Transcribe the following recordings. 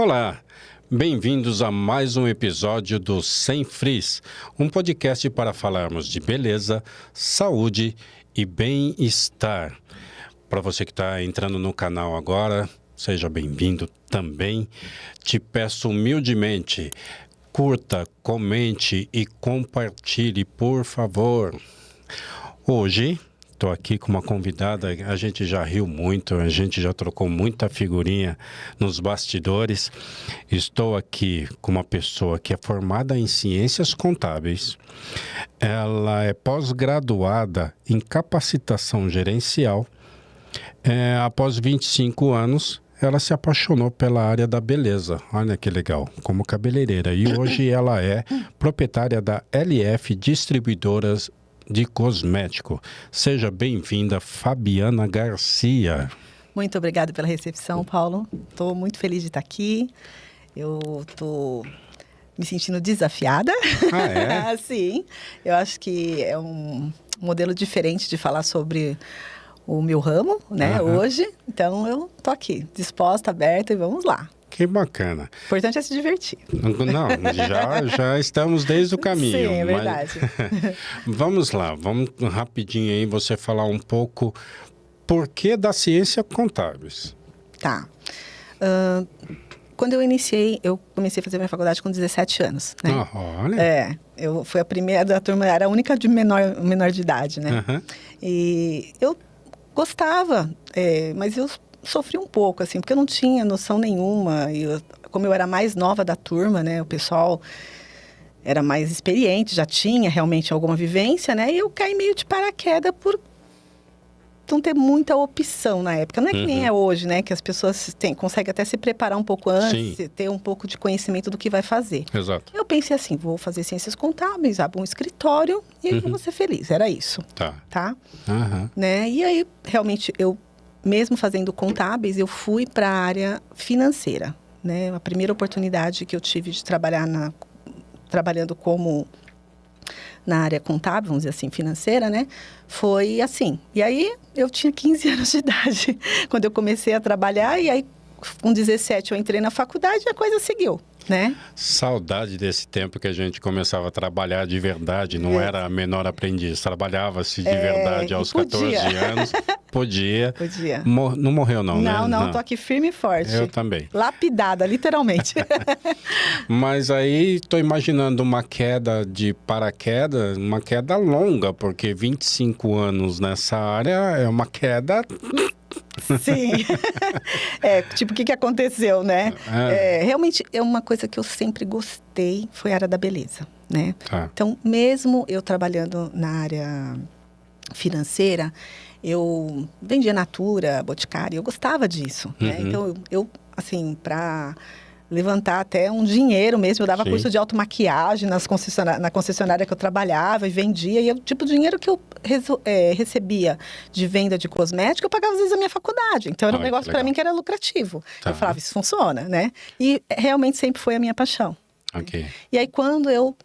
Olá, bem-vindos a mais um episódio do Sem Frizz, um podcast para falarmos de beleza, saúde e bem-estar. Para você que está entrando no canal agora, seja bem-vindo também. Te peço humildemente, curta, comente e compartilhe, por favor. Hoje estou aqui com uma convidada, a gente já riu muito, a gente já trocou muita figurinha nos bastidores. Estou aqui com uma pessoa que é formada em Ciências Contábeis. Ela é pós-graduada em Capacitação Gerencial. Após 25 anos, ela se apaixonou pela área da beleza. Olha que legal, como cabeleireira. E hoje ela é proprietária da LF Distribuidoras de Cosmético. Seja bem-vinda, Fabiana Garcia. Muito obrigada pela recepção, Paulo. Estou muito feliz de estar aqui. Eu estou me sentindo desafiada. Ah, é? Sim. Eu acho que é um modelo diferente de falar sobre o meu ramo, né, hoje. Então, eu estou aqui, disposta, aberta e vamos lá. Que bacana. O importante é se divertir. Não, já estamos desde o caminho. Sim, é verdade. Vamos lá, vamos rapidinho aí você falar um pouco por que da ciência contábeis. Tá. Quando eu comecei a fazer minha faculdade com 17 anos, né? Olha. Eu fui a primeira da turma, era a única de menor de idade, né? E eu gostava, mas eu sofri um pouco, assim, porque eu não tinha noção nenhuma. Como eu era mais nova da turma, né? O pessoal era mais experiente, já tinha realmente alguma vivência, né? E eu caí meio de paraquedas por não ter muita opção na época. Não é que nem é hoje, né? Que as pessoas conseguem até se preparar um pouco antes, ter um pouco de conhecimento do que vai fazer. Exato. Eu pensei assim, vou fazer ciências contábeis, abro um escritório e vou ser feliz. Era isso. Tá? Né? E aí, realmente, mesmo fazendo contábeis, eu fui para a área financeira, né? A primeira oportunidade que eu tive de trabalhar trabalhando como na área contábil, vamos dizer assim, financeira, né? Foi assim. E aí, eu tinha 15 anos de idade quando eu comecei a trabalhar. E aí, com 17, eu entrei na faculdade e a coisa seguiu, né? Saudade desse tempo que a gente começava a trabalhar de verdade, não era menor aprendiz, trabalhava-se de verdade aos 14 anos. Podia. Não morreu não, né? Não, tô aqui firme e forte. Eu também. Lapidada, literalmente. Mas aí, tô imaginando uma queda de paraquedas, uma queda longa, porque 25 anos nessa área é uma queda... Sim. Tipo, o que aconteceu, né? Realmente, é uma coisa que eu sempre gostei, foi a área da beleza, né? Então, mesmo eu trabalhando na área financeira, eu vendia Natura, Boticário, eu gostava disso, né? Então, eu assim, para levantar até um dinheiro mesmo, eu dava curso de automaquiagem na concessionária que eu trabalhava e vendia, e o tipo de dinheiro que eu recebia de venda de cosmético, eu pagava às vezes a minha faculdade. Então, era um negócio para mim que era lucrativo. Eu falava, isso funciona, né? E realmente sempre foi a minha paixão. E aí, quando eu,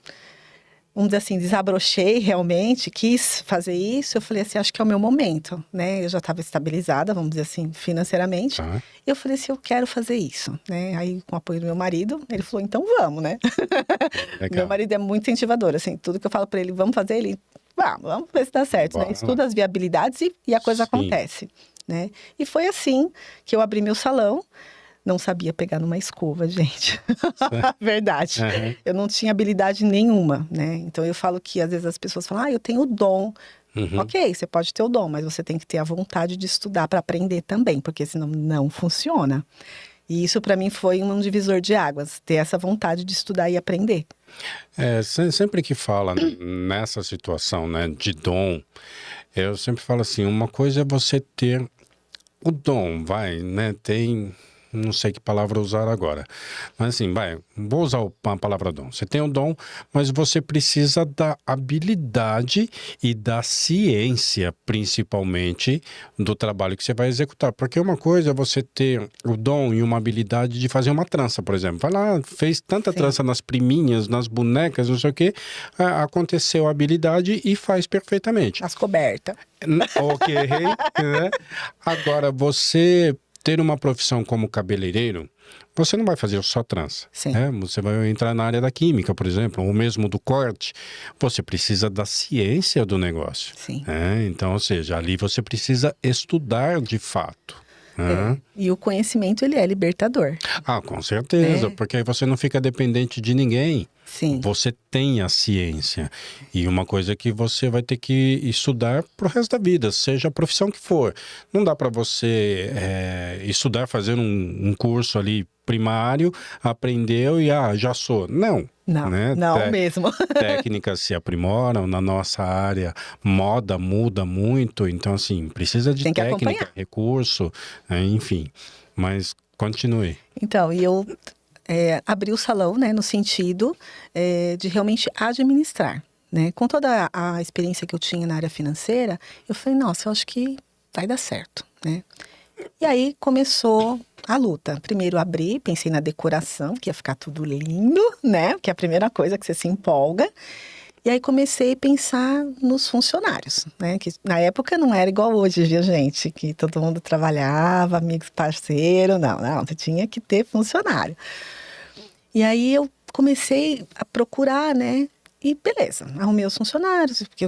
vamos dizer assim, desabrochei realmente, quis fazer isso, eu falei assim, acho que é o meu momento, né? Eu já estava estabilizada, vamos dizer assim, financeiramente. Eu falei assim, eu quero fazer isso, né? Aí, com o apoio do meu marido, ele falou, então vamos, né? Meu marido é muito incentivador, assim, tudo que eu falo para ele, vamos fazer, ele, vamos ver se dá certo, né? Estuda as viabilidades e a coisa acontece, né? E foi assim que eu abri meu salão. Não sabia pegar numa escova, gente. Verdade. Eu não tinha habilidade nenhuma, né? Então, eu falo que, às vezes, as pessoas falam, eu tenho o dom. Ok, você pode ter o dom, mas você tem que ter a vontade de estudar para aprender também, porque senão não funciona. E isso, para mim, foi um divisor de águas, ter essa vontade de estudar e aprender. Sempre que fala nessa situação, né, de dom, eu sempre falo assim, uma coisa é você ter o dom, né, não sei que palavra usar agora. Mas assim, vou usar a palavra dom. Você tem o dom, mas você precisa da habilidade e da ciência, principalmente, do trabalho que você vai executar. Porque uma coisa é você ter o dom e uma habilidade de fazer uma trança, por exemplo. Vai lá, fez tanta trança nas priminhas, nas bonecas, não sei o quê. Aconteceu a habilidade e faz perfeitamente. As cobertas. Ok, né? Agora, você ter uma profissão como cabeleireiro, você não vai fazer só trança. Sim. Né? Você vai entrar na área da química, por exemplo, ou mesmo do corte. Você precisa da ciência do negócio. Sim. Né? Então, ou seja, ali você precisa estudar de fato. E o conhecimento, ele é libertador. Com certeza, porque aí você não fica dependente de ninguém. Sim. Você tem a ciência. E uma coisa que você vai ter que estudar pro resto da vida, seja a profissão que for. Não dá para você estudar, fazer um curso ali primário, aprendeu e já sou. Não. Não, né? não mesmo. Técnicas se aprimoram, na nossa área, moda muda muito, então assim, precisa de técnica, recurso, enfim, mas continue. Então, e eu abri o salão, né, no sentido de realmente administrar, né? Com toda a experiência que eu tinha na área financeira, eu falei, nossa, eu acho que vai dar certo, né? E aí começou a luta. Primeiro abri, pensei na decoração, que ia ficar tudo lindo, né? Que é a primeira coisa que você se empolga. E aí comecei a pensar nos funcionários, né? Que na época não era igual hoje, viu, gente? Que todo mundo trabalhava, amigos, parceiro. Não, você tinha que ter funcionário. E aí eu comecei a procurar, né? E beleza, arrumei os funcionários, porque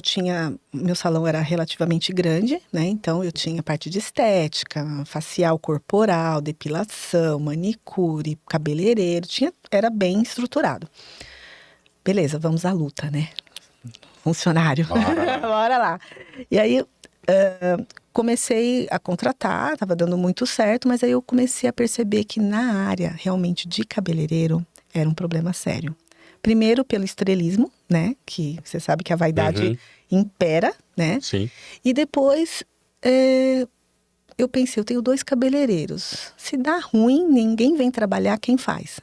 meu salão era relativamente grande, né? Então eu tinha parte de estética, facial, corporal, depilação, manicure, cabeleireiro, era bem estruturado. Beleza, vamos à luta, né? Funcionário, bora lá. E aí comecei a contratar, estava dando muito certo, mas aí eu comecei a perceber que na área realmente de cabeleireiro era um problema sério. Primeiro pelo estrelismo, né? Que você sabe que a vaidade impera, né? Sim. E depois eu pensei, eu tenho 2 cabeleireiros. Se dá ruim, ninguém vem trabalhar, quem faz?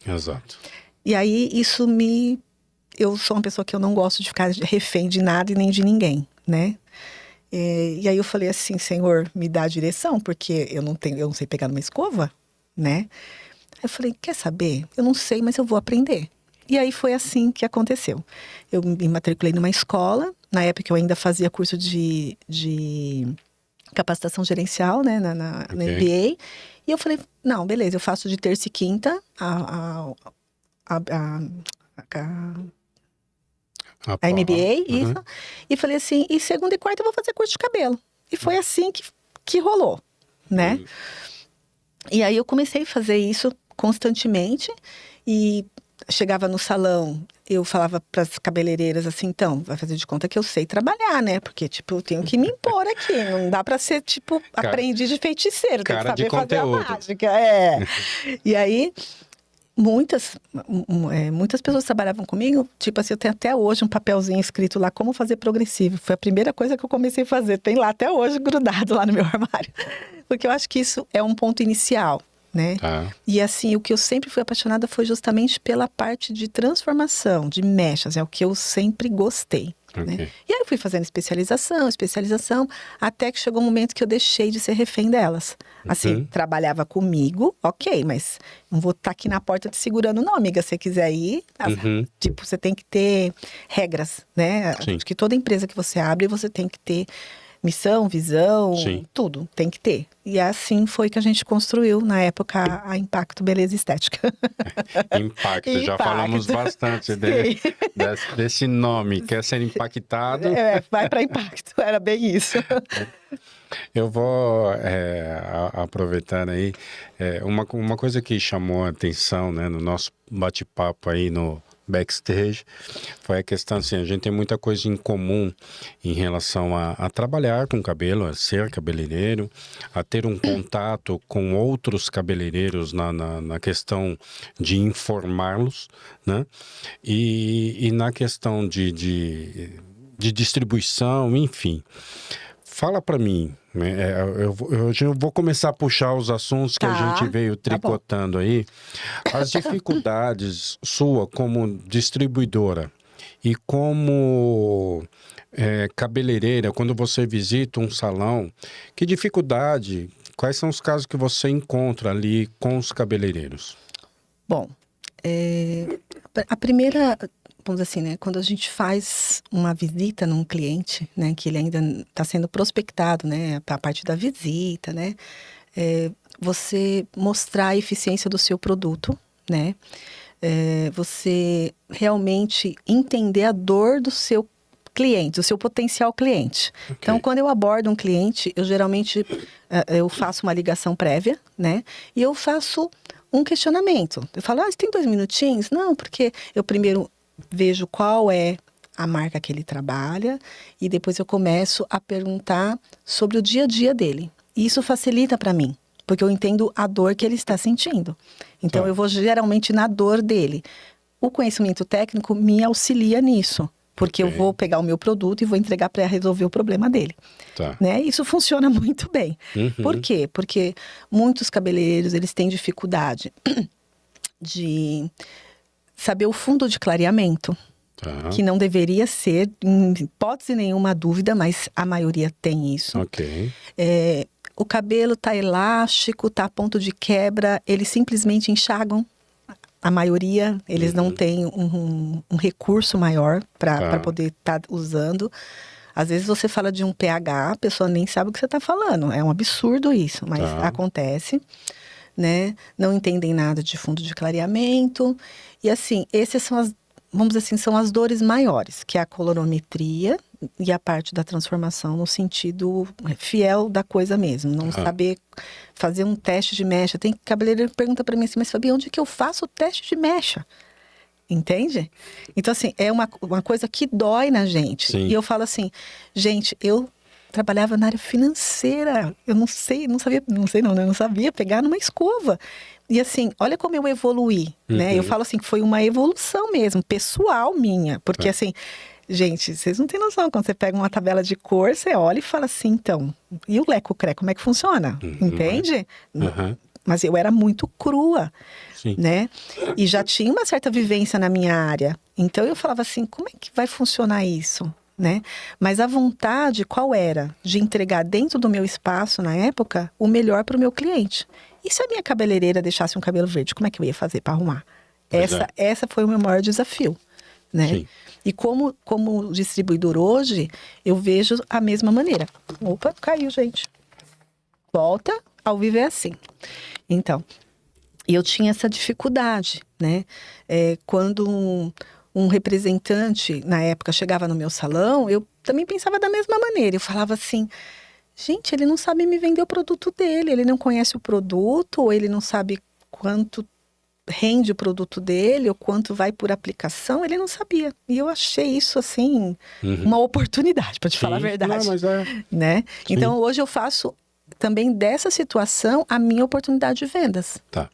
Exato. E aí eu sou uma pessoa que eu não gosto de ficar refém de nada e nem de ninguém, né? E aí eu falei assim, Senhor, me dá a direção, porque eu não sei pegar numa escova, né? Aí eu falei, quer saber? Eu não sei, mas eu vou aprender. E aí foi assim que aconteceu. Eu me matriculei numa escola, na época eu ainda fazia curso de capacitação gerencial, né, na MBA. E eu falei, não, beleza, eu faço de terça e quinta a MBA, isso. E falei assim, e segunda e quarta eu vou fazer curso de cabelo. E foi assim que rolou, né? E aí eu comecei a fazer isso constantemente e chegava no salão, eu falava para as cabeleireiras assim, então, vai fazer de conta que eu sei trabalhar, né? Porque, tipo, eu tenho que me impor aqui, não dá para ser, tipo, aprendiz de feiticeiro, tem que saber fazer a mágica. E aí, muitas pessoas trabalhavam comigo, tipo assim, eu tenho até hoje um papelzinho escrito lá, como fazer progressivo. Foi a primeira coisa que eu comecei a fazer, tem lá até hoje grudado lá no meu armário. Porque eu acho que isso é um ponto inicial, né? E assim, o que eu sempre fui apaixonada foi justamente pela parte de transformação, de mechas, é o que eu sempre gostei. Né? E aí eu fui fazendo especialização, até que chegou um momento que eu deixei de ser refém delas. Assim, trabalhava comigo, ok, mas não vou estar aqui na porta te segurando, não, amiga. Se você quiser ir, tipo, você tem que ter regras, né? Acho que toda empresa que você abre, você tem que ter missão, visão, tudo tem que ter. E assim foi que a gente construiu, na época, a Beleza Estética. Impacto, já falamos bastante desse nome. Quer ser impactado? Vai para Impacto, era bem isso. Eu vou aproveitar aí, uma coisa que chamou a atenção, né, no nosso bate-papo aí no backstage, foi a questão assim, a gente tem muita coisa em comum em relação a trabalhar com cabelo, a ser cabeleireiro, a ter um contato com outros cabeleireiros na questão de informá-los, né? E na questão de distribuição, enfim. Fala para mim, né? Hoje eu vou começar a puxar os assuntos que a gente veio tricotando aí. As dificuldades sua como distribuidora e como cabeleireira, quando você visita um salão, que dificuldade, quais são os casos que você encontra ali com os cabeleireiros? Bom, a primeira... Vamos dizer assim, né? Quando a gente faz uma visita num cliente, né? Que ele ainda está sendo prospectado, né? A parte da visita, né? você mostrar a eficiência do seu produto, né? Você realmente entender a dor do seu cliente, do seu potencial cliente. Okay. Então, quando eu abordo um cliente, eu geralmente eu faço uma ligação prévia, né? E eu faço um questionamento. Eu falo, você tem 2 minutinhos? Não, porque eu primeiro vejo qual é a marca que ele trabalha e depois eu começo a perguntar sobre o dia a dia dele. E isso facilita para mim, porque eu entendo a dor que ele está sentindo. Então, eu vou geralmente na dor dele. O conhecimento técnico me auxilia nisso, porque eu vou pegar o meu produto e vou entregar para resolver o problema dele. Né? Isso funciona muito bem. Por quê? Porque muitos cabeleireiros, eles têm dificuldade de saber o fundo de clareamento, que não deveria ser, em hipótese nenhuma, dúvida, mas a maioria tem isso. O cabelo tá elástico, tá a ponto de quebra, eles simplesmente enxagam. A maioria, eles não têm um recurso maior para poder estar usando. Às vezes você fala de um pH, a pessoa nem sabe o que você está falando. É um absurdo isso, mas acontece, né? Não entendem nada de fundo de clareamento. E assim, essas são as, vamos dizer assim, são as dores maiores, que é a colorimetria e a parte da transformação no sentido fiel da coisa mesmo. Não saber fazer um teste de mecha. Tem cabeleireiro que pergunta para mim assim, mas Fabi, onde que eu faço o teste de mecha? Entende? Então, assim, é uma coisa que dói na gente. Sim. E eu falo assim, gente, eu trabalhava na área financeira. Eu não sabia pegar numa escova. E assim, olha como eu evoluí, né? Eu falo assim, que foi uma evolução mesmo, pessoal minha. Porque assim, gente, vocês não têm noção. Quando você pega uma tabela de cor, você olha e fala assim, então, e o leco-cré, como é que funciona? Entende? Mas eu era muito crua. Sim. Né? E já tinha uma certa vivência na minha área. Então eu falava assim, como é que vai funcionar isso? Né? Mas a vontade qual era? De entregar dentro do meu espaço, na época, o melhor para o meu cliente. E se a minha cabeleireira deixasse um cabelo verde, como é que eu ia fazer para arrumar? Essa foi o meu maior desafio. Né? Sim. E como distribuidor hoje, eu vejo a mesma maneira. Opa, caiu, gente. Volta, ao vivo é assim. Então, eu tinha essa dificuldade, né? Quando um representante, na época, chegava no meu salão, eu também pensava da mesma maneira. Eu falava assim, gente, ele não sabe me vender o produto dele, ele não conhece o produto, ou ele não sabe quanto rende o produto dele, ou quanto vai por aplicação, ele não sabia. E eu achei isso, assim, uma oportunidade, para te falar a verdade. Não, mas né? Então, hoje eu faço também dessa situação a minha oportunidade de vendas. Tá.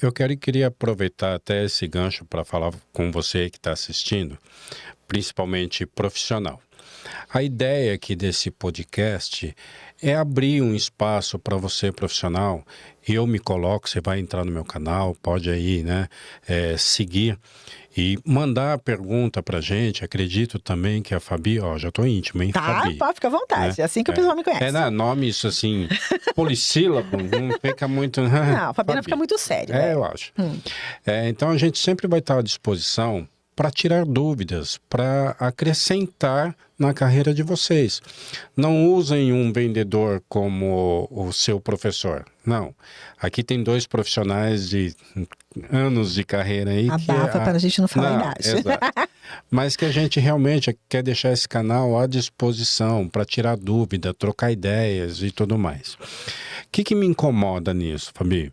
Eu queria aproveitar até esse gancho para falar com você que está assistindo, principalmente profissional. A ideia aqui desse podcast é abrir um espaço para você profissional. Eu me coloco, você vai entrar no meu canal, pode aí, né, seguir e mandar pergunta pra gente. Acredito também que a Fabi, já tô íntimo, hein, Fabi? Tá, fica à vontade, é assim que o pessoal me conhece. Nome isso assim, polissílabo, não fica muito... Não, a Fabi não fica muito sério. Eu acho. Então a gente sempre vai estar à disposição para tirar dúvidas, para acrescentar na carreira de vocês. Não usem um vendedor como o seu professor. Não. Aqui tem 2 profissionais de anos de carreira aí. Abafa para a gente não falar idade. Exato. Mas que a gente realmente quer deixar esse canal à disposição para tirar dúvida, trocar ideias e tudo mais. O que me incomoda nisso, Fabi?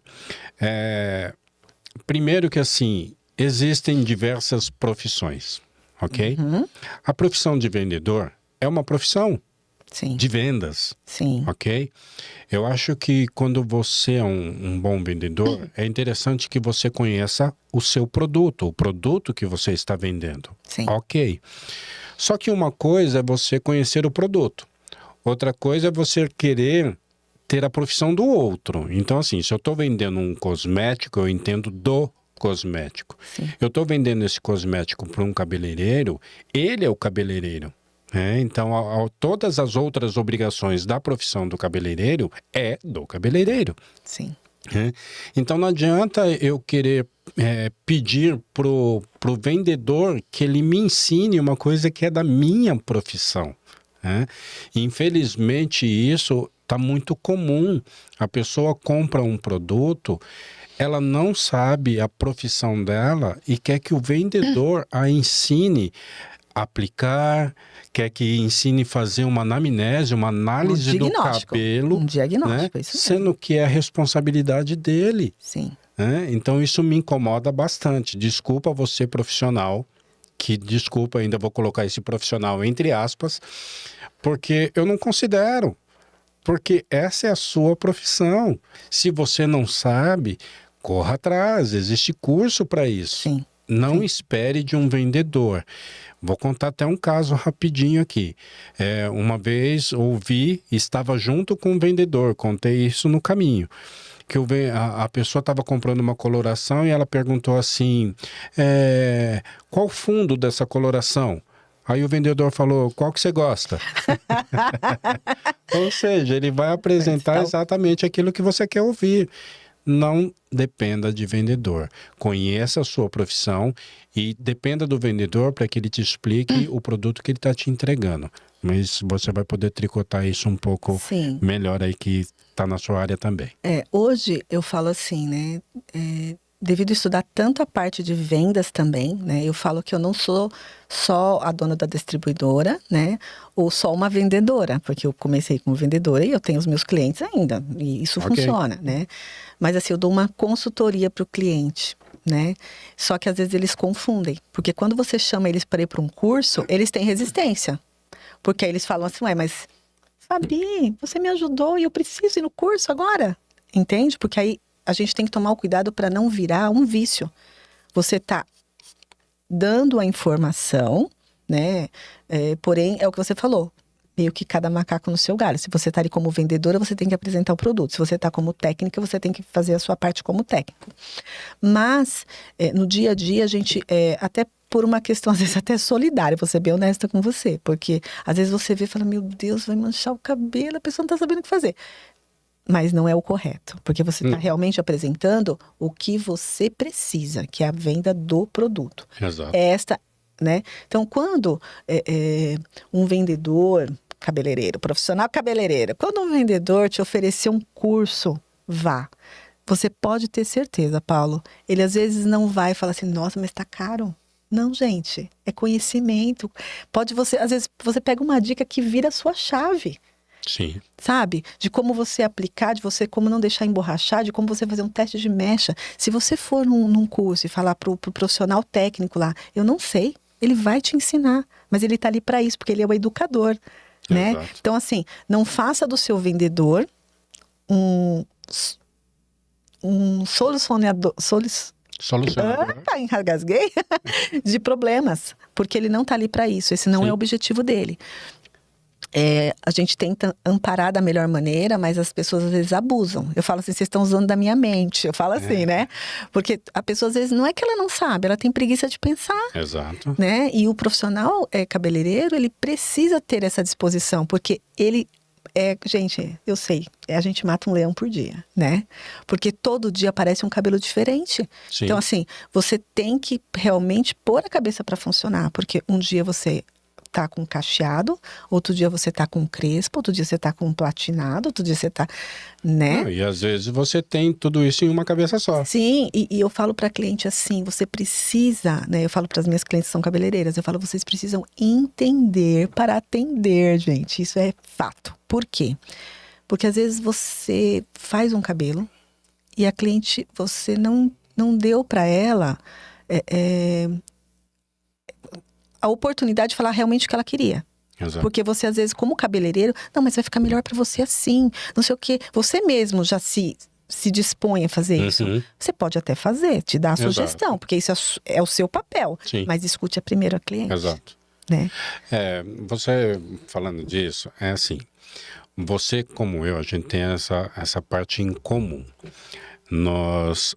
Primeiro que assim, existem diversas profissões, ok? A profissão de vendedor é uma profissão de vendas, ok? Eu acho que quando você é um bom vendedor, é interessante que você conheça o seu produto, o produto que você está vendendo, ok? Só que uma coisa é você conhecer o produto, outra coisa é você querer ter a profissão do outro. Então assim, se eu estou vendendo um cosmético, eu entendo do cosmético. Eu estou vendendo esse cosmético para um cabeleireiro, ele é o cabeleireiro. Então, todas as outras obrigações da profissão do cabeleireiro é do cabeleireiro. Então, não adianta eu querer pedir pro vendedor que ele me ensine uma coisa que é da minha profissão. Infelizmente, isso Tá muito comum. A pessoa compra um produto, ela não sabe a profissão dela e quer que o vendedor a ensine a aplicar, quer que ensine a fazer uma anamnese, uma análise do cabelo. Um diagnóstico, né? Isso mesmo. Sendo que é a responsabilidade dele. Sim. Né? Então isso me incomoda bastante. Desculpa você, profissional, ainda vou colocar esse profissional entre aspas, porque eu não considero. Porque essa é a sua profissão. Se você não sabe, corra atrás, existe curso para isso. Sim. Não espere de um vendedor. Vou contar até um caso rapidinho aqui. Uma vez ouvi, estava junto com um vendedor, contei isso no caminho. Que a pessoa estava comprando uma coloração e ela perguntou assim, qual o fundo dessa coloração? Aí o vendedor falou, qual que você gosta? Ou seja, ele vai apresentar exatamente aquilo que você quer ouvir. Não dependa de vendedor. Conheça a sua profissão e dependa do vendedor para que ele te explique o produto que ele está te entregando. Mas você vai poder tricotar isso um pouco melhor aí que está na sua área também. Hoje eu falo assim, né? Devido a estudar tanto a parte de vendas também, né? Eu falo que eu não sou só a dona da distribuidora, né? Ou só uma vendedora, porque eu comecei como vendedora e eu tenho os meus clientes ainda. E isso funciona, né? Mas assim, eu dou uma consultoria para o cliente, né? Só que às vezes eles confundem. Porque quando você chama eles para ir para um curso, eles têm resistência. Porque aí eles falam assim, mas Fabi, você me ajudou e eu preciso ir no curso agora. Entende? Porque aí a gente tem que tomar o cuidado para não virar um vício. Você está dando a informação, né? Porém, é o que você falou. Meio que cada macaco no seu galho. Se você está ali como vendedora, você tem que apresentar o produto. Se você está como técnica, você tem que fazer a sua parte como técnico. Mas, no dia a dia, a gente, até por uma questão, às vezes, até solidária, vou ser bem honesta com você. Porque, às vezes, você vê e fala, meu Deus, vai manchar o cabelo, a pessoa não está sabendo o que fazer. Mas não é o correto, porque você está realmente apresentando o que você precisa, que é a venda do produto. Exato. Né? Então, quando um vendedor cabeleireiro, profissional cabeleireiro, quando um vendedor te oferecer um curso, vá. Você pode ter certeza, Paulo, ele às vezes não vai falar assim, nossa, mas está caro. Não, gente, é conhecimento. Às vezes você pega uma dica que vira a sua chave. Sim. Sabe? De como você aplicar, como não deixar emborrachar, de como você fazer um teste de mecha. Se você for num curso e falar pro profissional técnico lá, eu não sei, ele vai te ensinar. Mas ele tá ali para isso, porque ele é o educador, né? Exato. Então, assim, não faça do seu vendedor um solucionador... Engasguei? De problemas. Porque ele não tá ali para isso. Esse não é o objetivo dele. A gente tenta amparar da melhor maneira, mas as pessoas às vezes abusam. Eu falo assim, vocês estão usando da minha mente. Eu falo assim, né? Porque a pessoa às vezes não é que ela não sabe, ela tem preguiça de pensar. Exato. Né? E o profissional cabeleireiro, ele precisa ter essa disposição, porque ele gente, eu sei, a gente mata um leão por dia, né? Porque todo dia aparece um cabelo diferente. Sim. Então assim, você tem que realmente pôr a cabeça para funcionar, porque um dia você tá com cacheado, outro dia você tá com crespo, outro dia você tá com platinado, outro dia você tá, né? E às vezes você tem tudo isso em uma cabeça só. Sim, e eu falo para cliente assim, você precisa, né? Eu falo para as minhas clientes que são cabeleireiras, eu falo, vocês precisam entender para atender, gente. Isso é fato. Por quê? Porque às vezes você faz um cabelo e a cliente, você não deu para ela a oportunidade de falar realmente o que ela queria. Exato. Porque você, às vezes, como cabeleireiro, não, mas vai ficar melhor pra você assim, não sei o quê. Você mesmo já se dispõe a fazer isso. Você pode até fazer, te dar a sugestão, porque isso é o seu papel. Sim. Mas escute a primeira cliente. Exato. Né? Você falando disso, é assim, você como eu, a gente tem essa parte em comum. Nós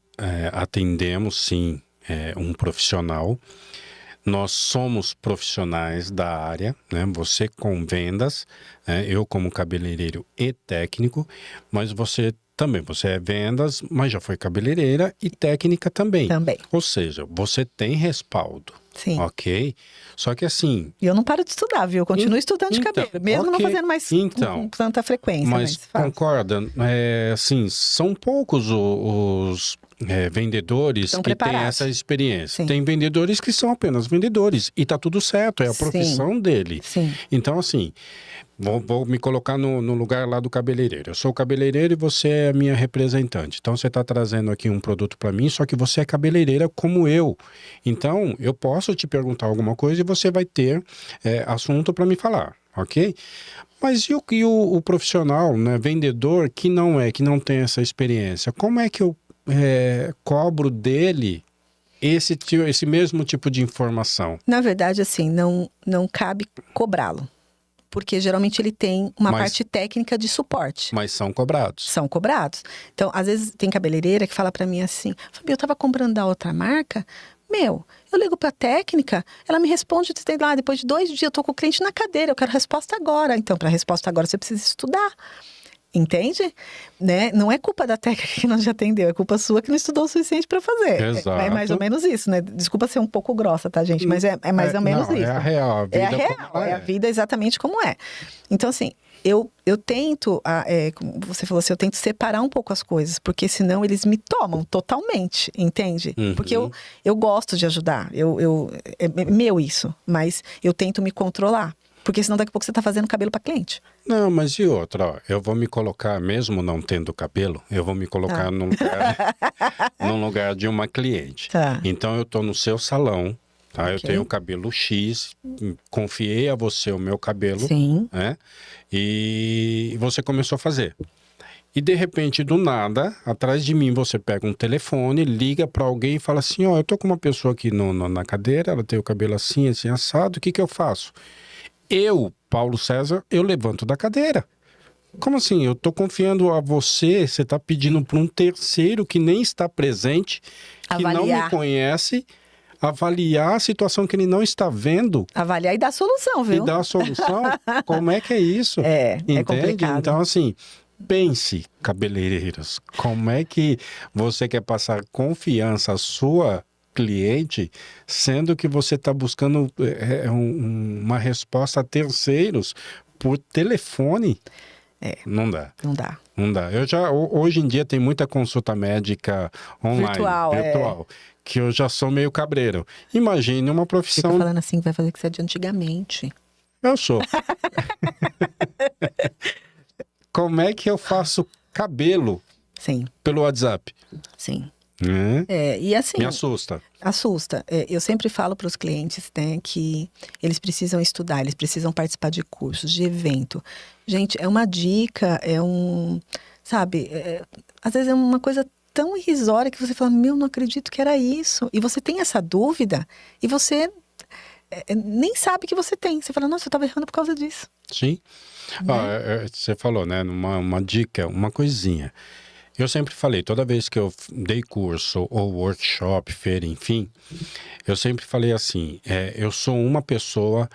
atendemos, sim, um profissional. Nós somos profissionais da área, né? Você com vendas, eu como cabeleireiro e técnico, mas você é vendas, mas já foi cabeleireira e técnica também. Também. Ou seja, você tem respaldo. Sim. Ok? Só que assim... E eu não paro de estudar, viu? Eu continuo estudando de cabelo. Mesmo não fazendo mais com tanta frequência. Mas concorda, assim, são poucos os vendedores que têm essa experiência. Sim. Tem vendedores que são apenas vendedores. E tá tudo certo, é a profissão dele. Sim. Então, assim... Vou me colocar no lugar lá do cabeleireiro. Eu sou o cabeleireiro e você é a minha representante. Então, você está trazendo aqui um produto para mim, só que você é cabeleireira como eu. Então, eu posso te perguntar alguma coisa e você vai ter assunto para me falar, ok? Mas e o profissional, né, vendedor, que não tem essa experiência? Como é que eu cobro dele esse mesmo tipo de informação? Na verdade, assim, não cabe cobrá-lo. Porque geralmente ele tem uma parte técnica de suporte. Mas são cobrados. São cobrados. Então, às vezes tem cabeleireira que fala pra mim assim, Fabi, eu tava comprando da outra marca, eu ligo pra técnica, ela me responde, lá, depois de 2 dias eu tô com o cliente na cadeira, eu quero resposta agora. Então, pra resposta agora você precisa estudar. Entende? Né? Não é culpa da técnica que não te atendeu, é culpa sua que não estudou o suficiente para fazer. Exato. É mais ou menos isso, né? Desculpa ser um pouco grossa, tá, gente? Mas é mais ou menos isso. É a real, a vida é a real, é a vida exatamente como é. Então, assim, eu tento, como você falou assim, eu tento separar um pouco as coisas, porque senão eles me tomam totalmente, entende? Uhum. Porque eu gosto de ajudar, é meu isso, mas eu tento me controlar. Porque senão daqui a pouco você está fazendo cabelo para cliente. Não, mas e outra, ó, eu vou me colocar, mesmo não tendo cabelo, eu vou me colocar num lugar de uma cliente. Tá. Então eu estou no seu salão, tá? Okay. Eu tenho cabelo X, confiei a você o meu cabelo. Sim. Né? E você começou a fazer. E de repente, do nada, atrás de mim você pega um telefone, liga para alguém e fala assim, ó, eu tô com uma pessoa aqui na cadeira, ela tem o cabelo assim, assim, assado, o que eu faço? Eu, Paulo César, eu levanto da cadeira. Como assim? Eu tô confiando a você, você tá pedindo para um terceiro que nem está presente, que não me conhece, avaliar a situação que ele não está vendo. Avaliar e dar solução, viu? E dar a solução? Como é que é isso? Entende? É complicado. Então, assim, pense, cabeleireiros, como é que você quer passar confiança à sua cliente, sendo que você está buscando uma resposta a terceiros por telefone? Não dá. Não dá. Não dá. Hoje em dia tem muita consulta médica online, virtual, que eu já sou meio cabreiro. Imagine uma profissão... Fica falando assim que vai fazer que você é de antigamente. Eu sou. Como é que eu faço cabelo? Sim. Pelo WhatsApp? Sim. E assim... Me assusta. Assusta. Eu sempre falo para os clientes, né, que eles precisam estudar, eles precisam participar de cursos, de evento. Gente, é uma dica, sabe, às vezes é uma coisa tão irrisória que você fala, não acredito que era isso. E você tem essa dúvida e você nem sabe que você tem. Você fala, nossa, eu estava errando por causa disso. Sim. Né? Você falou, né, uma dica, uma coisinha. Eu sempre falei, toda vez que eu dei curso ou workshop, feira, enfim, eu sempre falei assim, eu sou uma pessoa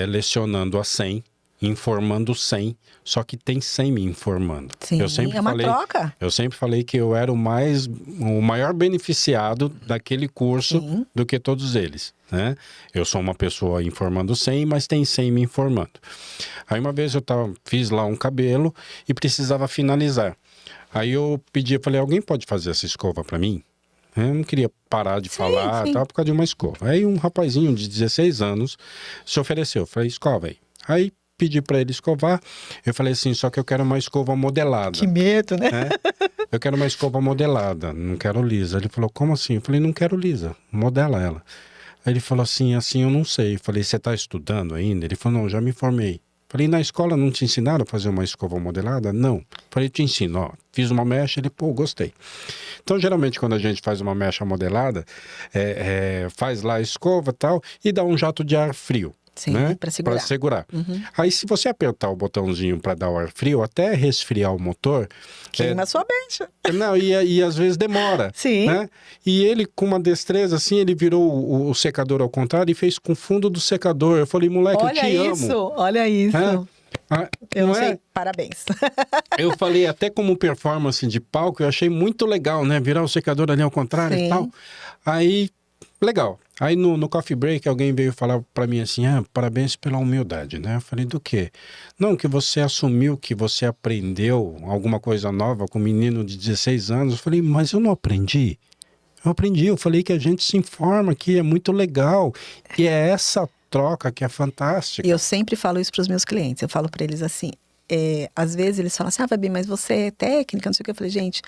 lecionando a 100, informando 100, só que tem 100 me informando. Sim, é uma troca. Eu sempre falei que eu era o maior beneficiado daquele curso do que todos eles, né? Eu sou uma pessoa informando 100, mas tem 100 me informando. Aí uma vez eu fiz lá um cabelo e precisava finalizar. Aí eu falei, alguém pode fazer essa escova para mim? Eu não queria parar de falar, tal, por causa de uma escova. Aí um rapazinho de 16 anos se ofereceu, falei, escova aí. Aí pedi para ele escovar, eu falei assim, só que eu quero uma escova modelada. Que medo, né? Eu quero uma escova modelada, não quero lisa. Ele falou, como assim? Eu falei, não quero lisa, modela ela. Aí ele falou assim eu não sei. Eu falei, você está estudando ainda? Ele falou, não, já me formei. Falei, na escola não te ensinaram a fazer uma escova modelada? Não. Falei, te ensino, ó. Fiz uma mecha, ele, gostei. Então, geralmente, quando a gente faz uma mecha modelada, faz lá a escova e tal, e dá um jato de ar frio. Sim, né? para segurar. Uhum. Aí, se você apertar o botãozinho para dar o ar frio, até resfriar o motor... Queima a sua bencha. Não, e às vezes demora. Sim. Né? E ele, com uma destreza, assim, ele virou o secador ao contrário e fez com o fundo do secador. Eu falei, moleque, eu te amo. Olha isso. Eu achei, parabéns. Eu falei, até como performance de palco, eu achei muito legal, né? Virar o secador ali ao contrário e tal. Aí... Legal. Aí no coffee break alguém veio falar para mim assim, parabéns pela humildade, né? Eu falei, do quê? Não, que você assumiu que você aprendeu alguma coisa nova com um menino de 16 anos. Eu falei, mas eu não aprendi. Eu aprendi, eu falei que a gente se informa, que é muito legal. E é essa troca que é fantástica. Eu sempre falo isso para os meus clientes. Eu falo para eles assim, às vezes eles falam assim, Fabi, mas você é técnica, não sei o que. Eu falei, gente,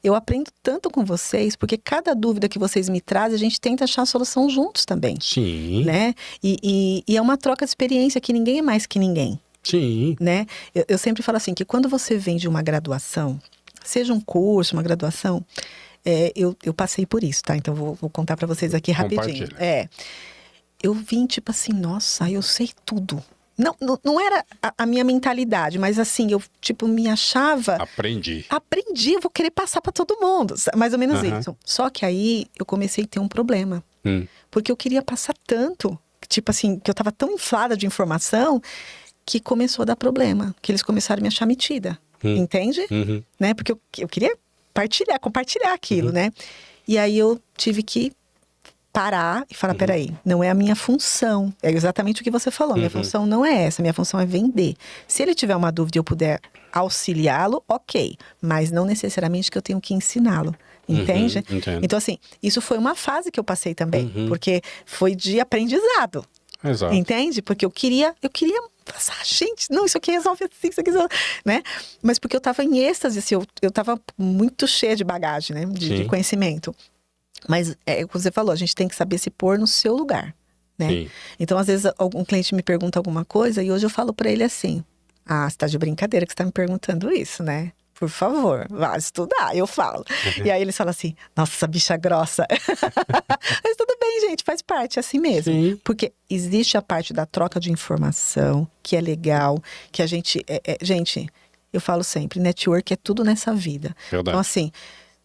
eu aprendo tanto com vocês, porque cada dúvida que vocês me trazem, a gente tenta achar a solução juntos também. Sim. Né? E é uma troca de experiência que ninguém é mais que ninguém. Sim. Né? Eu sempre falo assim, que quando você vem de uma graduação, seja um curso, uma graduação, eu passei por isso, tá? Então vou contar para vocês aqui rapidinho. Eu vim tipo assim, nossa, eu sei tudo. Não era a minha mentalidade, mas assim, eu tipo me achava... Aprendi, eu vou querer passar para todo mundo, mais ou menos isso. Só que aí eu comecei a ter um problema. Porque eu queria passar tanto, tipo assim, que eu tava tão inflada de informação, que começou a dar problema. Que eles começaram a me achar metida, entende? Né? Porque eu queria compartilhar aquilo, né? E aí eu tive que parar e falar, peraí, não é a minha função. É exatamente o que você falou. Minha função não é essa. Minha função é vender. Se ele tiver uma dúvida e eu puder auxiliá-lo, ok. Mas não necessariamente que eu tenho que ensiná-lo. Entende? Então, assim, isso foi uma fase que eu passei também. Porque foi de aprendizado. Exato. Entende? Porque eu queria passar, gente, não, isso aqui resolve assim, isso aqui resolve, né? Mas porque eu tava em êxtase, assim, eu tava muito cheia de bagagem, né? De conhecimento. Mas, como você falou, a gente tem que saber se pôr no seu lugar, né? Sim. Então, às vezes, algum cliente me pergunta alguma coisa e hoje eu falo pra ele assim, você tá de brincadeira que você tá me perguntando isso, né? Por favor, vá estudar, eu falo. E aí eles falam assim, nossa, essa bicha grossa. Mas tudo bem, gente, faz parte, é assim mesmo. Sim. Porque existe a parte da troca de informação, que é legal, que a gente... gente, eu falo sempre, network é tudo nessa vida. Verdade. Então, assim...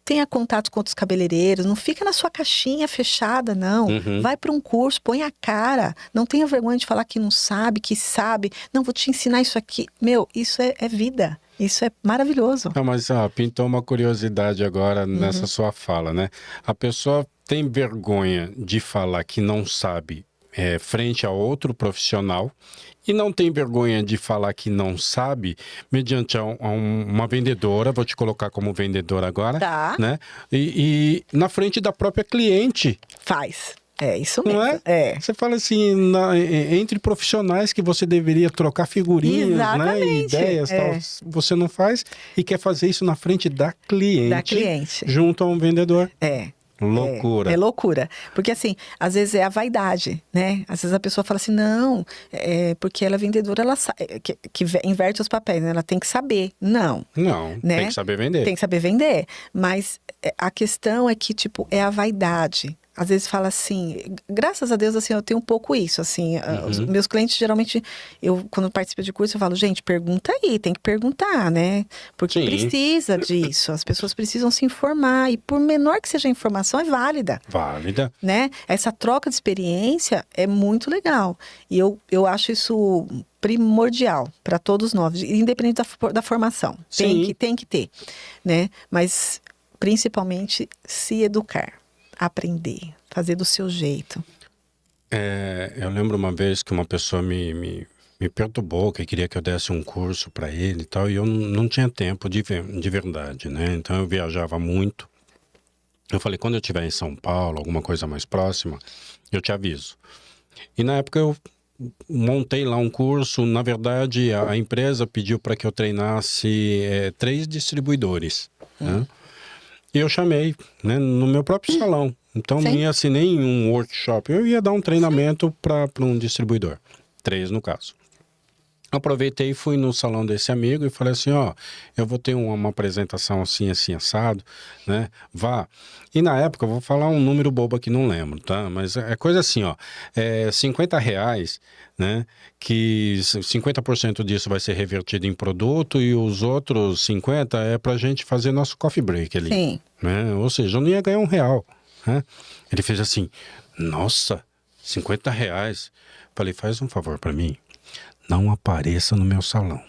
Tenha contato com outros cabeleireiros, não fica na sua caixinha fechada, não. Vai para um curso, põe a cara. Não tenha vergonha de falar que não sabe, que sabe. Não, vou te ensinar isso aqui. Meu, isso é vida. Isso é maravilhoso. Não, mas pintou uma curiosidade agora nessa sua fala, né? A pessoa tem vergonha de falar que não sabe frente a outro profissional e não tem vergonha de falar que não sabe mediante uma vendedora, vou te colocar como vendedora agora, tá. Né? E na frente da própria cliente. Faz. É isso mesmo. Não é? Você fala assim, entre profissionais que você deveria trocar figurinhas, né, e ideias, tal, você não faz e quer fazer isso na frente da cliente. Junto a um vendedor. Loucura. É loucura. Porque assim, às vezes é a vaidade, né? Às vezes a pessoa fala assim, não, porque ela é vendedora, ela sabe, que inverte os papéis, né? Ela tem que saber. Não, né? Tem que saber vender. Tem que saber vender. Mas a questão é que, tipo, é a vaidade. Às vezes fala assim, graças a Deus, assim, eu tenho um pouco isso, assim, os meus clientes, geralmente, quando participo de curso, eu falo, gente, pergunta aí, tem que perguntar, né? Porque precisa disso, as pessoas precisam se informar, e por menor que seja a informação, é válida. Válida. Né? Essa troca de experiência é muito legal, e eu acho isso primordial para todos nós, independente da formação. Tem que ter, né? Mas, principalmente, se educar. Aprender, fazer do seu jeito. Eu lembro uma vez que uma pessoa me perturbou, que queria que eu desse um curso para ele e tal, e eu não tinha tempo de verdade, né? Então eu viajava muito. Eu falei, quando eu estiver em São Paulo, alguma coisa mais próxima, eu te aviso. E na época eu montei lá um curso, na verdade a empresa pediu para que eu treinasse 3 distribuidores, né? E eu chamei, né, no meu próprio salão. Então, não ia ser nem um workshop. Eu ia dar um treinamento para um distribuidor. 3, no caso. Aproveitei e fui no salão desse amigo e falei assim, eu vou ter uma apresentação assim, assim, assado, né? Vá. E na época, eu vou falar um número bobo aqui, não lembro, tá? Mas é coisa assim, R$50, né? Que 50% disso vai ser revertido em produto e os outros 50% é pra gente fazer nosso coffee break ali. Sim. Né? Ou seja, eu não ia ganhar R$1, né? Ele fez assim, nossa, R$50. Falei, faz um favor pra mim. Não apareça no meu salão,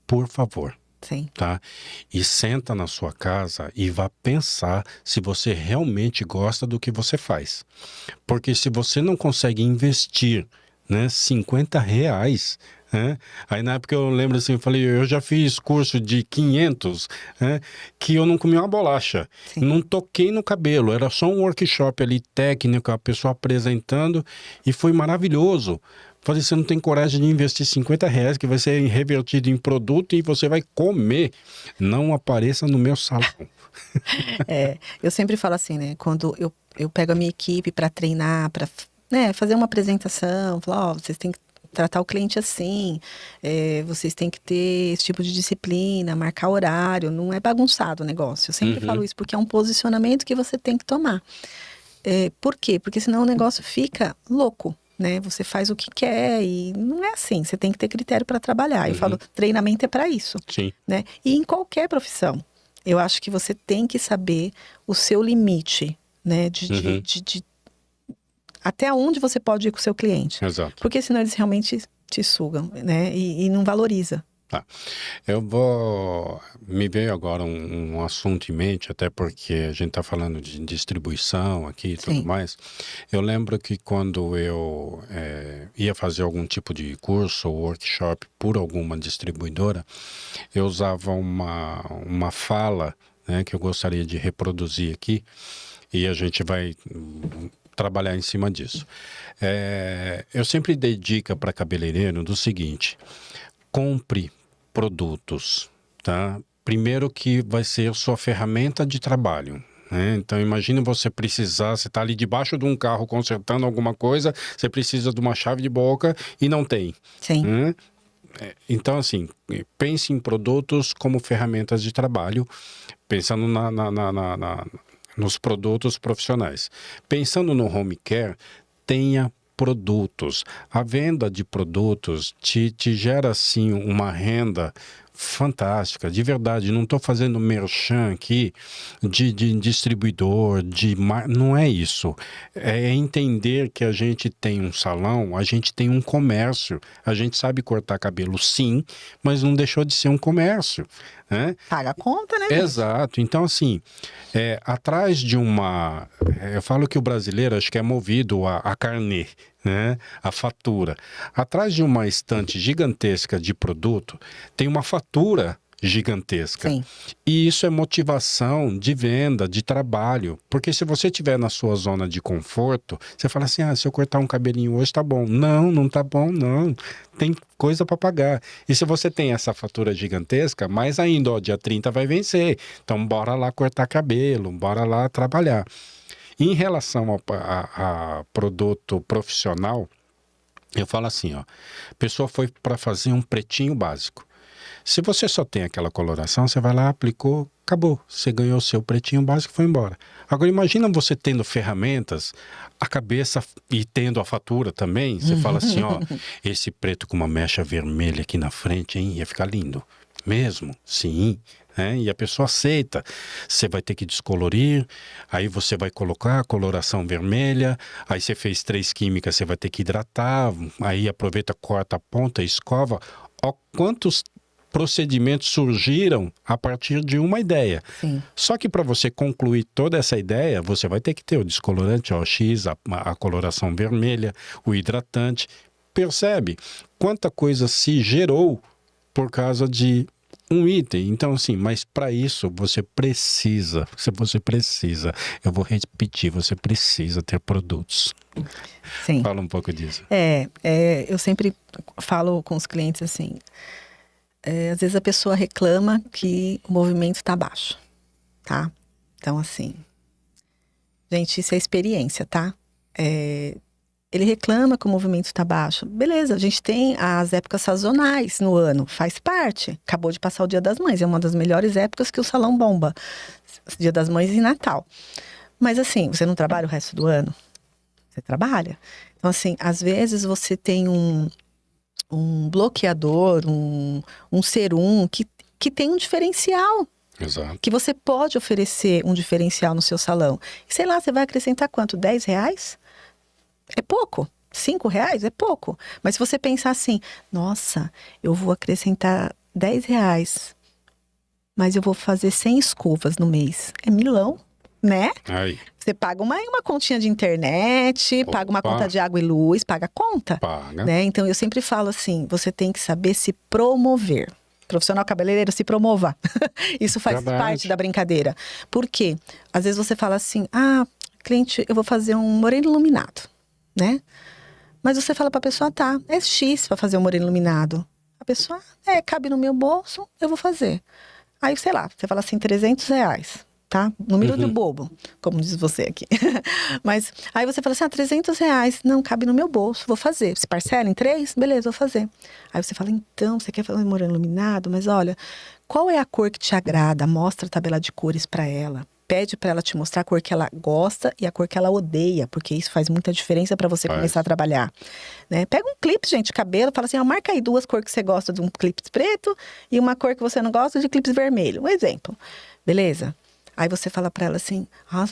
por favor. Sim. Tá? E senta na sua casa e vá pensar se você realmente gosta do que você faz. Porque se você não consegue investir, né, R$ 50, né? Aí na época eu lembro assim, eu falei, eu já fiz curso de 500, né, que eu não comi uma bolacha. Sim. Não toquei no cabelo, era só um workshop ali técnico, a pessoa apresentando, e foi maravilhoso. Falei, você não tem coragem de investir R$ 50 que vai ser revertido em produto e você vai comer. Não apareça no meu salão. Eu sempre falo assim, né? Quando eu pego a minha equipe para treinar, para, né, fazer uma apresentação, falar, vocês têm que tratar o cliente assim, vocês têm que ter esse tipo de disciplina, marcar horário, não é bagunçado o negócio. Eu sempre falo isso, porque é um posicionamento que você tem que tomar. Por quê? Porque senão o negócio fica louco. Né? Você faz o que quer e não é assim. Você tem que ter critério para trabalhar. Eu falo, treinamento é para isso. Sim. Né? E em qualquer profissão, eu acho que você tem que saber o seu limite, né? De até onde você pode ir com o seu cliente. Exato. Porque senão eles realmente te sugam, né? E não valoriza. Tá. Me veio agora um assunto em mente, até porque a gente está falando de distribuição aqui e tudo mais. Eu lembro que quando eu ia fazer algum tipo de curso ou workshop por alguma distribuidora, eu usava uma fala, né, que eu gostaria de reproduzir aqui, e a gente vai trabalhar em cima disso. Eu sempre dei dica para cabeleireiro do seguinte: compre produtos, tá? Primeiro que vai ser a sua ferramenta de trabalho, né? Então imagine você está ali debaixo de um carro consertando alguma coisa, você precisa de uma chave de boca e não tem. Sim. Né? Então assim, pense em produtos como ferramentas de trabalho, pensando nos produtos profissionais. Pensando no home care, tenha produtos. A venda de produtos te gera, assim, uma renda fantástica, de verdade. Não estou fazendo merchan aqui de distribuidor, não é isso. É entender que a gente tem um salão, a gente tem um comércio. A gente sabe cortar cabelo, sim, mas não deixou de ser um comércio. Né? Paga a conta, né? Exato. Então, assim, atrás de eu falo que o brasileiro acho que é movido a carnê, né? A fatura. Atrás de uma estante gigantesca de produto, tem uma fatura gigantesca. Sim. E isso é motivação de venda, de trabalho. Porque se você estiver na sua zona de conforto, você fala assim, se eu cortar um cabelinho hoje tá bom. Não, não tá bom, não. Tem coisa para pagar. E se você tem essa fatura gigantesca, mais ainda, dia 30 vai vencer. Então bora lá cortar cabelo, bora lá trabalhar. Em relação a produto profissional, eu falo assim, a pessoa foi para fazer um pretinho básico. Se você só tem aquela coloração, você vai lá, aplicou, acabou. Você ganhou o seu pretinho básico e foi embora. Agora, imagina você tendo ferramentas, a cabeça e tendo a fatura também. Você fala assim, esse preto com uma mecha vermelha aqui na frente, hein? Ia ficar lindo. Mesmo? Sim. E a pessoa aceita. Você vai ter que descolorir, aí você vai colocar a coloração vermelha, aí você fez 3 químicas, você vai ter que hidratar, aí aproveita, corta a ponta, escova. Ó, quantos procedimentos surgiram a partir de uma ideia. Sim. Só que para você concluir toda essa ideia, você vai ter que ter o descolorante OX, a coloração vermelha, o hidratante. Percebe quanta coisa se gerou por causa de um item. Então, assim, mas para isso você precisa, eu vou repetir, você precisa ter produtos. Sim. Fala um pouco disso. Eu sempre falo com os clientes assim, às vezes a pessoa reclama que o movimento está baixo, tá? Então, assim, gente, isso é experiência, tá? Ele reclama que o movimento está baixo. Beleza, a gente tem as épocas sazonais no ano, faz parte. Acabou de passar o Dia das Mães, é uma das melhores épocas que o salão bomba. Dia das Mães e Natal. Mas assim, você não trabalha o resto do ano? Você trabalha. Então, assim, às vezes você tem um bloqueador, um serum que tem um diferencial. Exato. Que você pode oferecer um diferencial no seu salão. Sei lá, você vai acrescentar quanto? R$10? É pouco. R$5 é pouco. Mas se você pensar assim, nossa, eu vou acrescentar R$10 mas eu vou fazer 100 escovas no mês. É milão, né? Aí. Você paga uma continha de internet, paga uma conta de água e luz, paga a conta. Paga. Né? Então, eu sempre falo assim, você tem que saber se promover. Profissional cabeleireiro, se promova. Isso faz parte da brincadeira. Por quê? Às vezes você fala assim, cliente, eu vou fazer um moreno iluminado, né? Mas você fala pra pessoa, tá, é X pra fazer um moreno iluminado. A pessoa, cabe no meu bolso, eu vou fazer. Aí, sei lá, você fala assim, R$300, tá? Número de bobo, como diz você aqui. Mas aí você fala assim, R$300, não, cabe no meu bolso, vou fazer. Se parcela em 3, beleza, vou fazer. Aí você fala, então, você quer fazer um moreno iluminado? Mas olha, qual é a cor que te agrada? Mostra a tabela de cores pra ela. Pede para ela te mostrar a cor que ela gosta e a cor que ela odeia, porque isso faz muita diferença para você começar a trabalhar. Né? Pega um clipe, gente, de cabelo, fala assim, marca aí 2 cores que você gosta de um clipe preto e uma cor que você não gosta de clipes vermelho. Um exemplo. Beleza? Aí você fala para ela assim,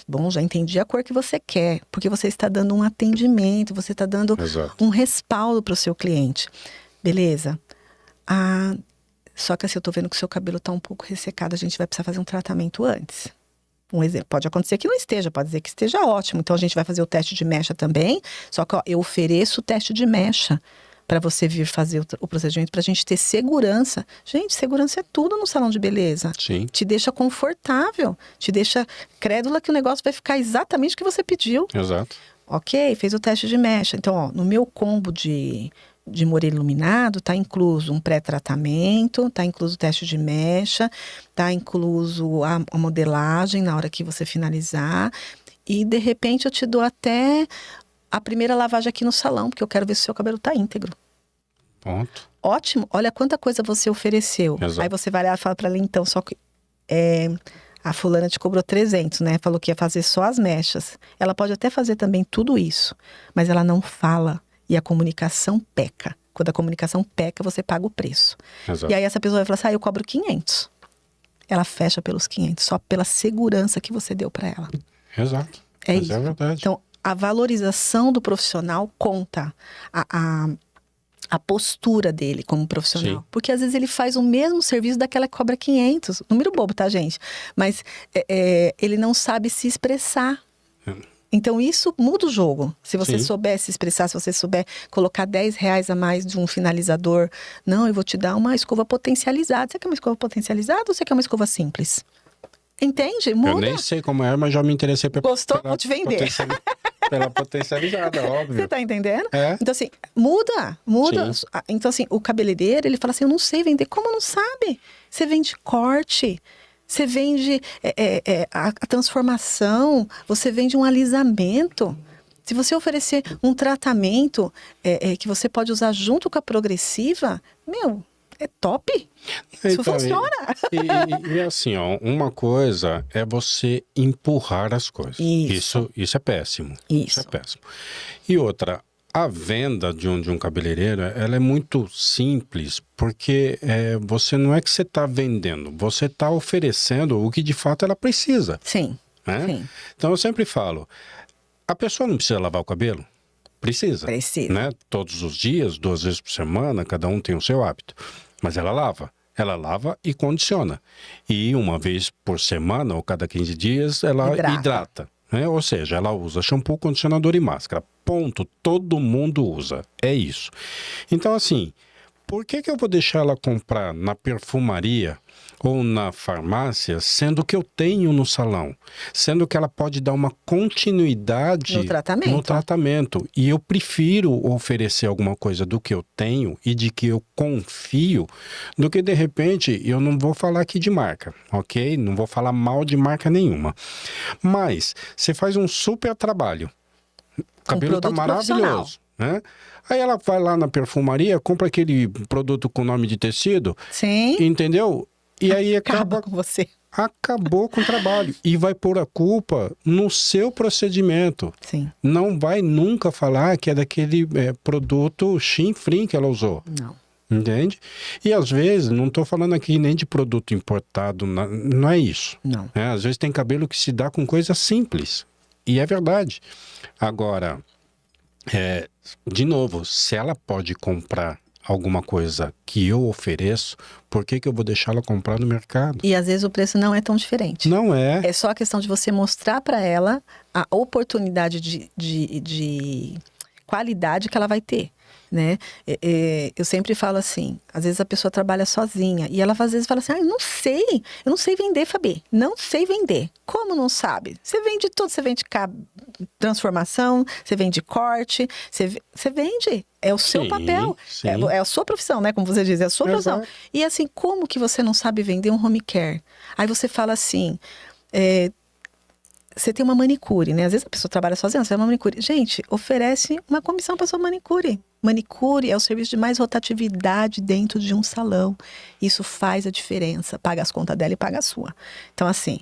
bom, já entendi a cor que você quer, porque você está dando um atendimento, você está dando um respaldo para o seu cliente. Beleza? Só que assim, eu tô vendo que o seu cabelo tá um pouco ressecado, a gente vai precisar fazer um tratamento antes. Um exemplo, pode acontecer que não esteja, pode dizer que esteja ótimo. Então, a gente vai fazer o teste de mecha também. Só que eu ofereço o teste de mecha para você vir fazer o procedimento, para a gente ter segurança. Gente, segurança é tudo no salão de beleza. Sim. Te deixa confortável, te deixa crédula que o negócio vai ficar exatamente o que você pediu. Exato. Ok, fez o teste de mecha. Então, no meu combo de moreno iluminado, tá incluso um pré-tratamento, tá incluso o teste de mecha, tá incluso a modelagem na hora que você finalizar. E, de repente, eu te dou até a primeira lavagem aqui no salão, porque eu quero ver se o seu cabelo tá íntegro. Ponto. Ótimo. Olha quanta coisa você ofereceu. Exato. Aí você vai lá e fala pra ela, então, só que a fulana te cobrou 300, né? Falou que ia fazer só as mechas. Ela pode até fazer também tudo isso, mas ela não fala. E a comunicação peca. Quando a comunicação peca, você paga o preço. Exato. E aí essa pessoa vai falar assim, eu cobro 500. Ela fecha pelos 500, só pela segurança que você deu para ela. Exato. Isso. É verdade. Então, a valorização do profissional conta. A postura dele como profissional. Sim. Porque às vezes ele faz o mesmo serviço daquela que cobra 500. Número bobo, tá, gente? Mas ele não sabe se expressar. Então, isso muda o jogo. Se você souber se expressar, se você souber colocar R$10 a mais de um finalizador. Não, eu vou te dar uma escova potencializada. Você quer uma escova potencializada ou você quer uma escova simples? Entende? Muda. Eu nem sei como é, mas já me interessei pela... Gostou? Vou te vender. Pela potencializada, óbvio. Você tá entendendo? É. Então, assim, muda. Sim. Então, assim, o cabeleireiro, ele fala assim, eu não sei vender. Como não sabe? Você vende corte... Você vende a transformação, você vende um alisamento. Se você oferecer um tratamento que você pode usar junto com a progressiva, é top. Isso funciona. E assim, ó, uma coisa é você empurrar as coisas. Isso é péssimo. Isso é péssimo. E outra, a venda de um cabeleireiro, ela é muito simples, porque você não é que você está vendendo, você está oferecendo o que de fato ela precisa. Sim, né? Sim. Então eu sempre falo, a pessoa não precisa lavar o cabelo? Precisa. Precisa. Né? Todos os dias, 2 vezes por semana, cada um tem o seu hábito. Mas ela lava. Ela lava e condiciona. E 1 vez por semana, ou cada 15 dias, ela hidrata. Né? Ou seja, ela usa shampoo, condicionador e máscara. Ponto. Todo mundo usa. É isso. Então, assim, por que eu vou deixar ela comprar na perfumaria ou na farmácia, sendo que eu tenho no salão? Sendo que ela pode dar uma continuidade no tratamento. E eu prefiro oferecer alguma coisa do que eu tenho e de que eu confio, do que de repente, eu não vou falar aqui de marca, ok? Não vou falar mal de marca nenhuma. Mas você faz um super trabalho. O cabelo tá maravilhoso, né? Aí ela vai lá na perfumaria, compra aquele produto com nome de tecido. Sim. Entendeu? E aí acaba com você. Acabou com o trabalho. E vai pôr a culpa no seu procedimento. Sim. Não vai nunca falar que é daquele produto chinfrim que ela usou. Não. Entende? E às vezes, não estou falando aqui nem de produto importado, não é isso. Não. Às vezes tem cabelo que se dá com coisa simples. E é verdade. Agora, de novo, se ela pode comprar alguma coisa que eu ofereço, por que eu vou deixá-la comprar no mercado? E às vezes o preço não é tão diferente. Não é. É só a questão de você mostrar para ela a oportunidade de qualidade que ela vai ter, né? Eu sempre falo assim, às vezes a pessoa trabalha sozinha e ela às vezes fala assim, eu não sei vender, Fabi, não sei vender. Como não sabe? Você vende tudo, você vende transformação, você vende corte, você vende, é o seu papel, é a sua profissão, né? Como você diz, é a sua profissão. E assim, como que você não sabe vender um home care? Aí você fala assim, você tem uma manicure, né? Às vezes a pessoa trabalha sozinha, você tem uma manicure. Gente, oferece uma comissão para sua manicure. Manicure é o serviço de mais rotatividade dentro de um salão. Isso faz a diferença. Paga as contas dela e paga a sua. Então, assim,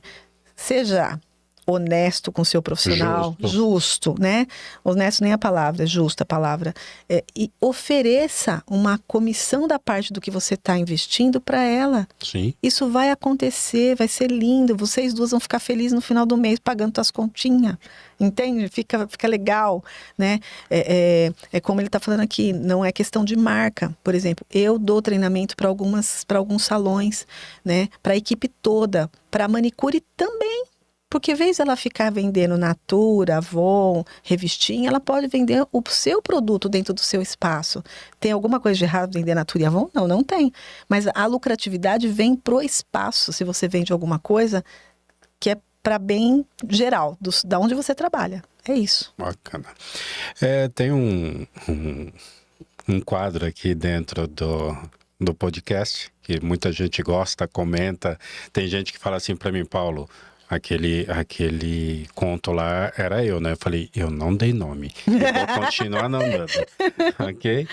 seja honesto com o seu profissional, justo, né? Honesto nem a palavra, é justa a palavra. E ofereça uma comissão da parte do que você está investindo para ela. Sim. Isso vai acontecer, vai ser lindo. Vocês duas vão ficar felizes no final do mês pagando suas continhas. Entende? Fica legal, né? É como ele está falando aqui, não é questão de marca. Por exemplo, eu dou treinamento para alguns salões, né? Para a equipe toda, para a manicure também. Porque, em vez de ela ficar vendendo Natura, Avon, revistinha, ela pode vender o seu produto dentro do seu espaço. Tem alguma coisa de errado vender Natura e Avon? Não, não tem. Mas a lucratividade vem pro espaço, se você vende alguma coisa que é para bem geral, da onde você trabalha. É isso. Bacana. Tem um quadro aqui dentro do podcast, que muita gente gosta, comenta. Tem gente que fala assim para mim, Paulo... Aquele conto lá era eu, né? Eu falei, eu não dei nome. Eu vou continuar não dando. Ok?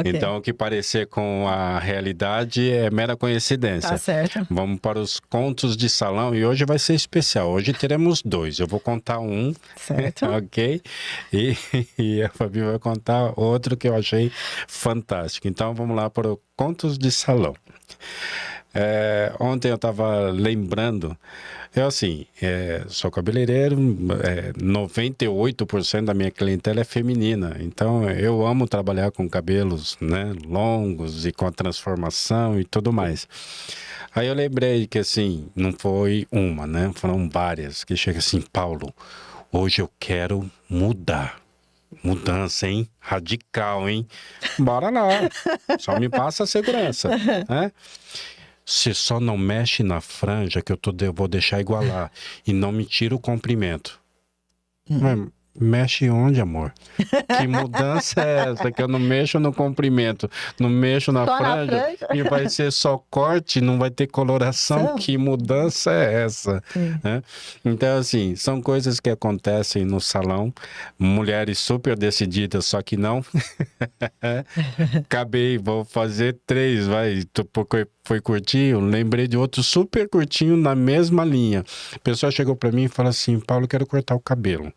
Então, o que parecer com a realidade é mera coincidência. Tá certo. Vamos para os contos de salão e hoje vai ser especial. Hoje teremos 2. Eu vou contar um. Certo. Ok? E a Fabi vai contar outro que eu achei fantástico. Então, vamos lá para os contos de salão. Ontem eu estava lembrando, sou cabeleireiro, 98% da minha clientela é feminina, então eu amo trabalhar com cabelos, né, longos e com a transformação e tudo mais. Aí eu lembrei que assim, não foi uma, né, foram várias, que chega assim, Paulo, hoje eu quero mudar. Mudança, hein? Radical, hein? Bora lá, só me passa a segurança, né? Você só não mexe na franja que eu vou deixar igualar. E não me tira o comprimento. Mexe onde, amor? Que mudança é essa? Que eu não mexo no comprimento, não mexo na franja e vai ser só corte, não vai ter coloração. Que mudança é essa? Né? Então, assim, são coisas que acontecem no salão. Mulheres super decididas, só que não. Acabei, vou fazer 3, vai. Porque foi curtinho, lembrei de outro super curtinho na mesma linha. A pessoa chegou para mim e falou assim, Paulo, quero cortar o cabelo.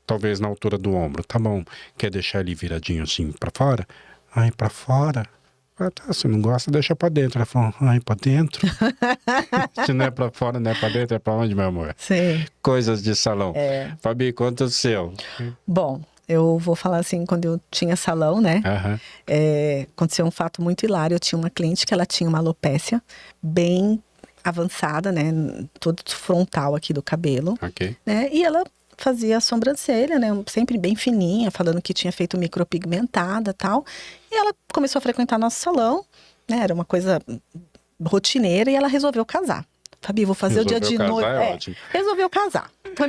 Talvez na altura do ombro, tá bom, quer deixar ele viradinho assim pra fora? Ai, pra fora? Tá, se não gosta, deixa pra dentro. Ela falou, ai, pra dentro? Se não é pra fora, não é pra dentro, é pra onde, meu amor? Sim. Coisas de salão. Fabi, conta o seu. Bom, eu vou falar assim, quando eu tinha salão, né? Aconteceu um fato muito hilário. Eu tinha uma cliente que ela tinha uma alopécia bem avançada, né? Todo frontal aqui do cabelo. Né? E ela fazia a sobrancelha, né? Sempre bem fininha, falando que tinha feito micropigmentada e tal. E ela começou a frequentar nosso salão, né? Era uma coisa rotineira e ela resolveu casar. Fabi, vou fazer o dia de noiva. Resolveu casar. Foi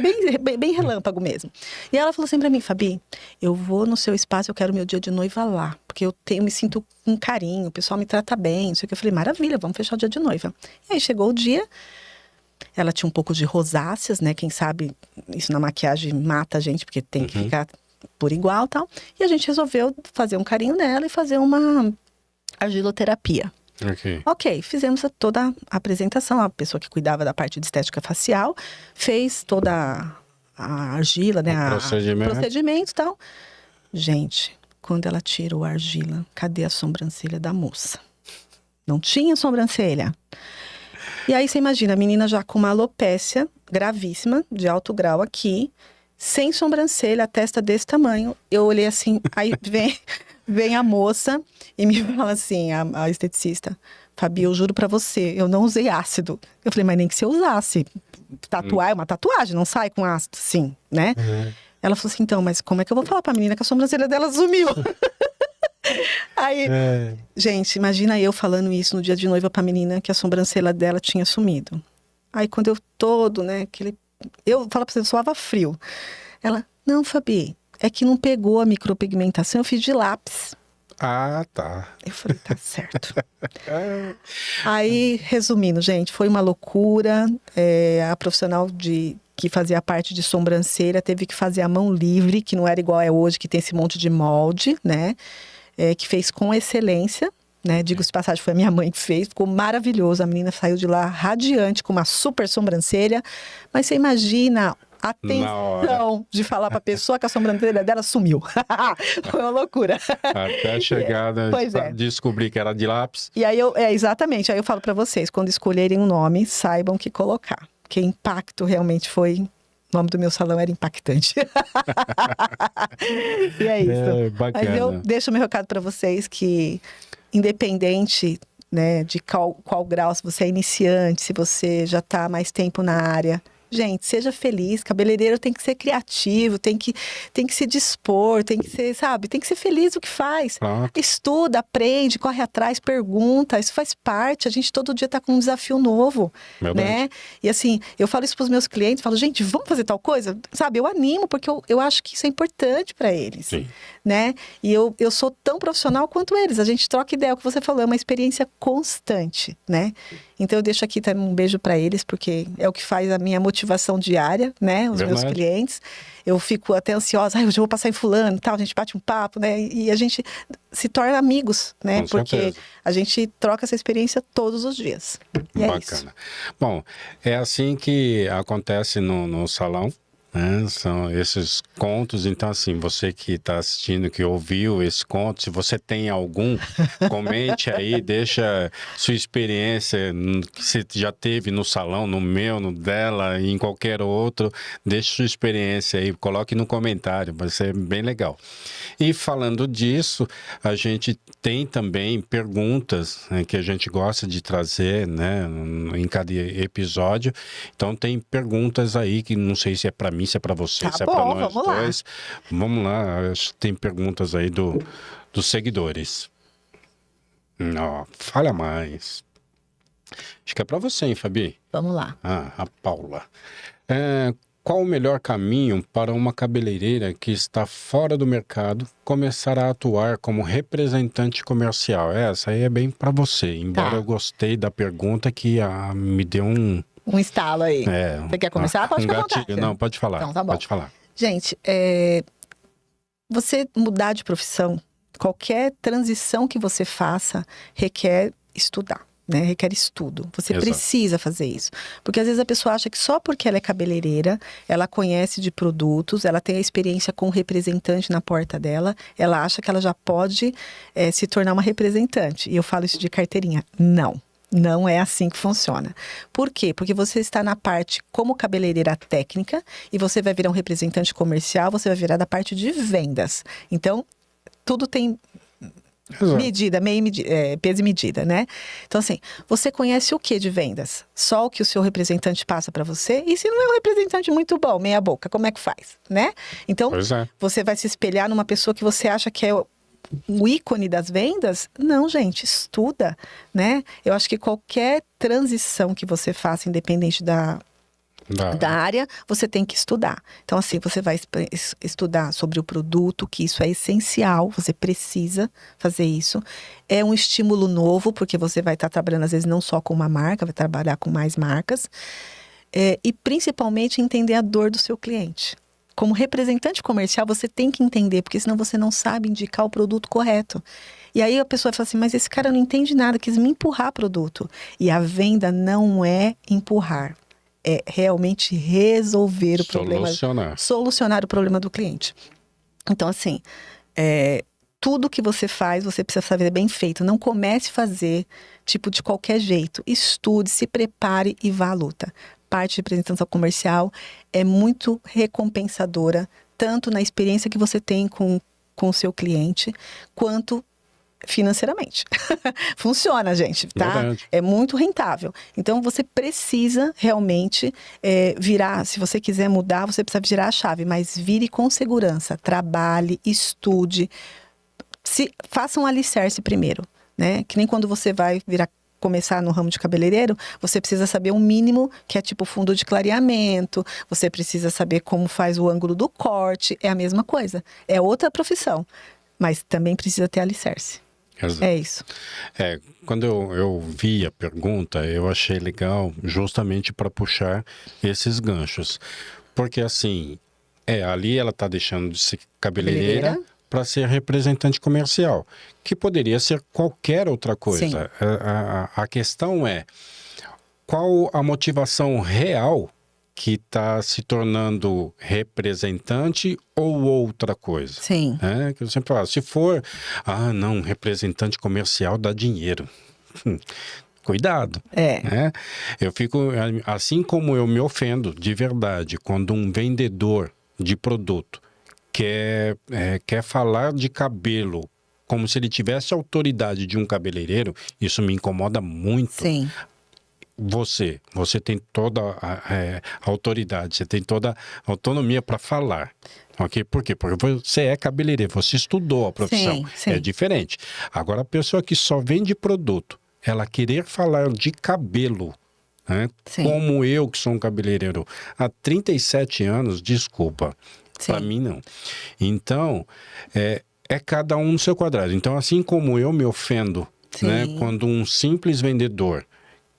bem relâmpago mesmo. E ela falou assim pra mim, Fabi, eu vou no seu espaço, eu quero meu dia de noiva lá. Porque eu me sinto com carinho, o pessoal me trata bem, não sei o que. Eu falei, maravilha, vamos fechar o dia de noiva. E aí chegou o dia, ela tinha um pouco de rosáceas, né? Quem sabe isso na maquiagem mata a gente, porque tem que ficar por igual e tal. E a gente resolveu fazer um carinho nela e fazer uma argiloterapia. Ok, fizemos toda a apresentação. A pessoa que cuidava da parte de estética facial fez toda a argila, né? O procedimento e tal. Gente, quando ela tirou a argila, cadê a sobrancelha da moça? Não tinha sobrancelha. E aí você imagina, a menina já com uma alopécia gravíssima, de alto grau aqui, sem sobrancelha, a testa desse tamanho. Eu olhei assim, aí vem a moça e me fala assim, a esteticista, Fabi, eu juro pra você, eu não usei ácido. Eu falei, mas nem que você usasse. Tatuar é uma tatuagem, não sai com ácido, sim, né? Ela falou assim, então, mas como é que eu vou falar pra menina que a sobrancelha dela sumiu? Aí, gente, imagina eu falando isso no dia de noiva pra menina que a sobrancelha dela tinha sumido. Aí quando eu né, eu falo pra você, eu suava frio. Ela, não, Fabi, é que não pegou a micropigmentação, eu fiz de lápis. Ah, tá. Eu falei, tá certo. Aí, resumindo, gente, foi uma loucura. A profissional que fazia parte de sobrancelha teve que fazer a mão livre, que não era igual é hoje, que tem esse monte de molde, né? Que fez com excelência, né? Digo-se de passagem, foi a minha mãe que fez, ficou maravilhoso. A menina saiu de lá radiante, com uma super sobrancelha. Mas você imagina a tensão de falar para a pessoa que a sobrancelha dela sumiu. Foi uma loucura. Até chegar, né, descobrir que era de lápis. E aí exatamente, aí eu falo para vocês, quando escolherem um nome, saibam que colocar. Que impacto realmente foi. O nome do meu salão era impactante. E é isso. Bacana. Mas eu deixo meu recado para vocês que, independente, né, de qual grau, se você é iniciante, se você já está há mais tempo na área, gente, seja feliz. Cabeleireiro tem que ser criativo, tem que se dispor, tem que ser, sabe? Tem que ser feliz no que faz. Pronto. Estuda, aprende, corre atrás, pergunta. Isso faz parte. A gente todo dia tá com um desafio novo, né? E assim, eu falo isso pros meus clientes, falo, gente, vamos fazer tal coisa? Sabe, eu animo, porque eu acho que isso é importante para eles. Sim. Né? E eu sou tão profissional quanto eles. A gente troca ideia, o que você falou, é uma experiência constante, né? Então eu deixo aqui também um beijo para eles, porque é o que faz a minha motivação diária, né? Os meus clientes. Eu fico até ansiosa, hoje eu vou passar em fulano e tal, a gente bate um papo, né? E a gente se torna amigos, né? Com porque certeza. A gente troca essa experiência todos os dias. E bacana. É isso. Bom, é assim que acontece no salão. São esses contos. Então, assim, você que está assistindo, que ouviu esse conto, se você tem algum, comente aí, deixa sua experiência que você já teve no salão, no meu, no dela e em qualquer outro, deixa sua experiência aí, coloque no comentário, vai ser bem legal. E falando disso, a gente tem também perguntas, né, que a gente gosta de trazer, né, em cada episódio. Então tem perguntas aí que não sei se é para mim, se é para você, se é para nós dois. Vamos lá, tem perguntas aí dos seguidores. Não, fala mais. Acho que é para você, hein, Fabi? Vamos lá. A Paula. Qual o melhor caminho para uma cabeleireira que está fora do mercado começar a atuar como representante comercial? Essa aí é bem para você, embora eu gostei da pergunta que me deu um estalo aí. Você quer começar? Pode ficar à vontade. Não, pode falar. Então, tá bom. Pode falar. Gente, você mudar de profissão, qualquer transição que você faça requer estudar. Né? Requer estudo. Você precisa fazer isso. Porque às vezes a pessoa acha que só porque ela é cabeleireira, ela conhece de produtos, ela tem a experiência com o representante na porta dela, ela acha que ela já pode se tornar uma representante. E eu falo isso de carteirinha. Não. Não é assim que funciona. Por quê? Porque você está na parte como cabeleireira técnica e você vai virar um representante comercial, você vai virar da parte de vendas. Então, tudo tem medida, peso e medida, né? Então, assim, você conhece o que de vendas? Só o que o seu representante passa para você? E se não é um representante muito bom, meia boca, como é que faz, né? Então, você vai se espelhar numa pessoa que você acha que é o ícone das vendas? Não, gente, estuda, né? Eu acho que qualquer transição que você faça, independente da área, você tem que estudar. Então, assim, você vai estudar sobre o produto, que isso é essencial, você precisa fazer isso. É um estímulo novo, porque você vai estar trabalhando, às vezes, não só com uma marca, vai trabalhar com mais marcas. E, principalmente, entender a dor do seu cliente. Como representante comercial, você tem que entender, porque senão você não sabe indicar o produto correto. E aí a pessoa fala assim, mas esse cara não entende nada, quis me empurrar produto. E a venda não é empurrar. É realmente resolver o problema. Solucionar o problema do cliente. Então, assim, tudo que você faz, você precisa fazer bem feito. Não comece a fazer, de qualquer jeito. Estude, se prepare e vá à luta. Parte de representação comercial é muito recompensadora, tanto na experiência que você tem com com o seu cliente, quanto financeiramente. Funciona, gente, tá? Verdade. É muito rentável. Então, você precisa realmente virar, se você quiser mudar, você precisa virar a chave, mas vire com segurança, trabalhe, estude, faça um alicerce primeiro, né? Que nem quando você vai começar no ramo de cabeleireiro, você precisa saber um mínimo, que é tipo fundo de clareamento, você precisa saber como faz o ângulo do corte, é a mesma coisa. É outra profissão, mas também precisa ter alicerce. Exato. É isso. Quando eu vi a pergunta, eu achei legal justamente para puxar esses ganchos. Porque assim, ali ela está deixando de ser cabeleireira para ser representante comercial, que poderia ser qualquer outra coisa. A questão é, qual a motivação real que está se tornando representante ou outra coisa? Sim. Que eu sempre falo, se for, não, representante comercial dá dinheiro. Cuidado. Né? Eu fico, assim como eu me ofendo de verdade quando um vendedor de produto quer falar de cabelo como se ele tivesse autoridade de um cabeleireiro, isso me incomoda muito. Sim. Você tem toda a autoridade, você tem toda a autonomia para falar, ok? Por quê? Porque você é cabeleireiro, você estudou a profissão, sim. É diferente. Agora, a pessoa que só vende produto, ela querer falar de cabelo, né? Como eu, que sou um cabeleireiro há 37 anos, desculpa, para mim não. Então, é cada um no seu quadrado. Então, assim como eu me ofendo, né, quando um simples vendedor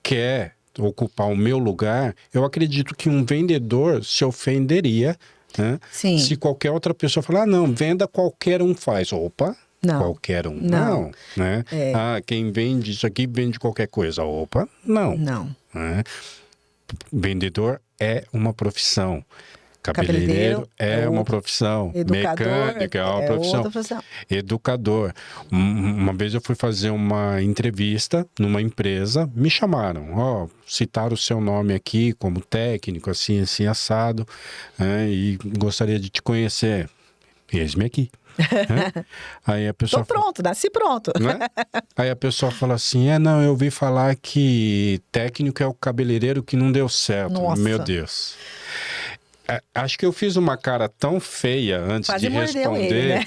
quer ocupar o meu lugar, eu acredito que um vendedor se ofenderia, né? Se qualquer outra pessoa falar, não, venda qualquer um faz. Opa, não. Qualquer um não, né? Quem vende isso aqui vende qualquer coisa. Opa, não. Né? Vendedor é uma profissão. Cabeleireiro é uma profissão. Mecânico é uma profissão. Educador. Uma vez eu fui fazer uma entrevista numa empresa, me chamaram, citaram o seu nome aqui como técnico, assim, assado, e gostaria de te conhecer. Eis-me aqui. Aí a pessoa Tô pronto, nasci pronto. Né? Aí a pessoa fala assim, não, eu ouvi falar que técnico é o cabeleireiro que não deu certo. Nossa. Meu Deus. Acho que eu fiz uma cara tão feia antes de responder, ele, né?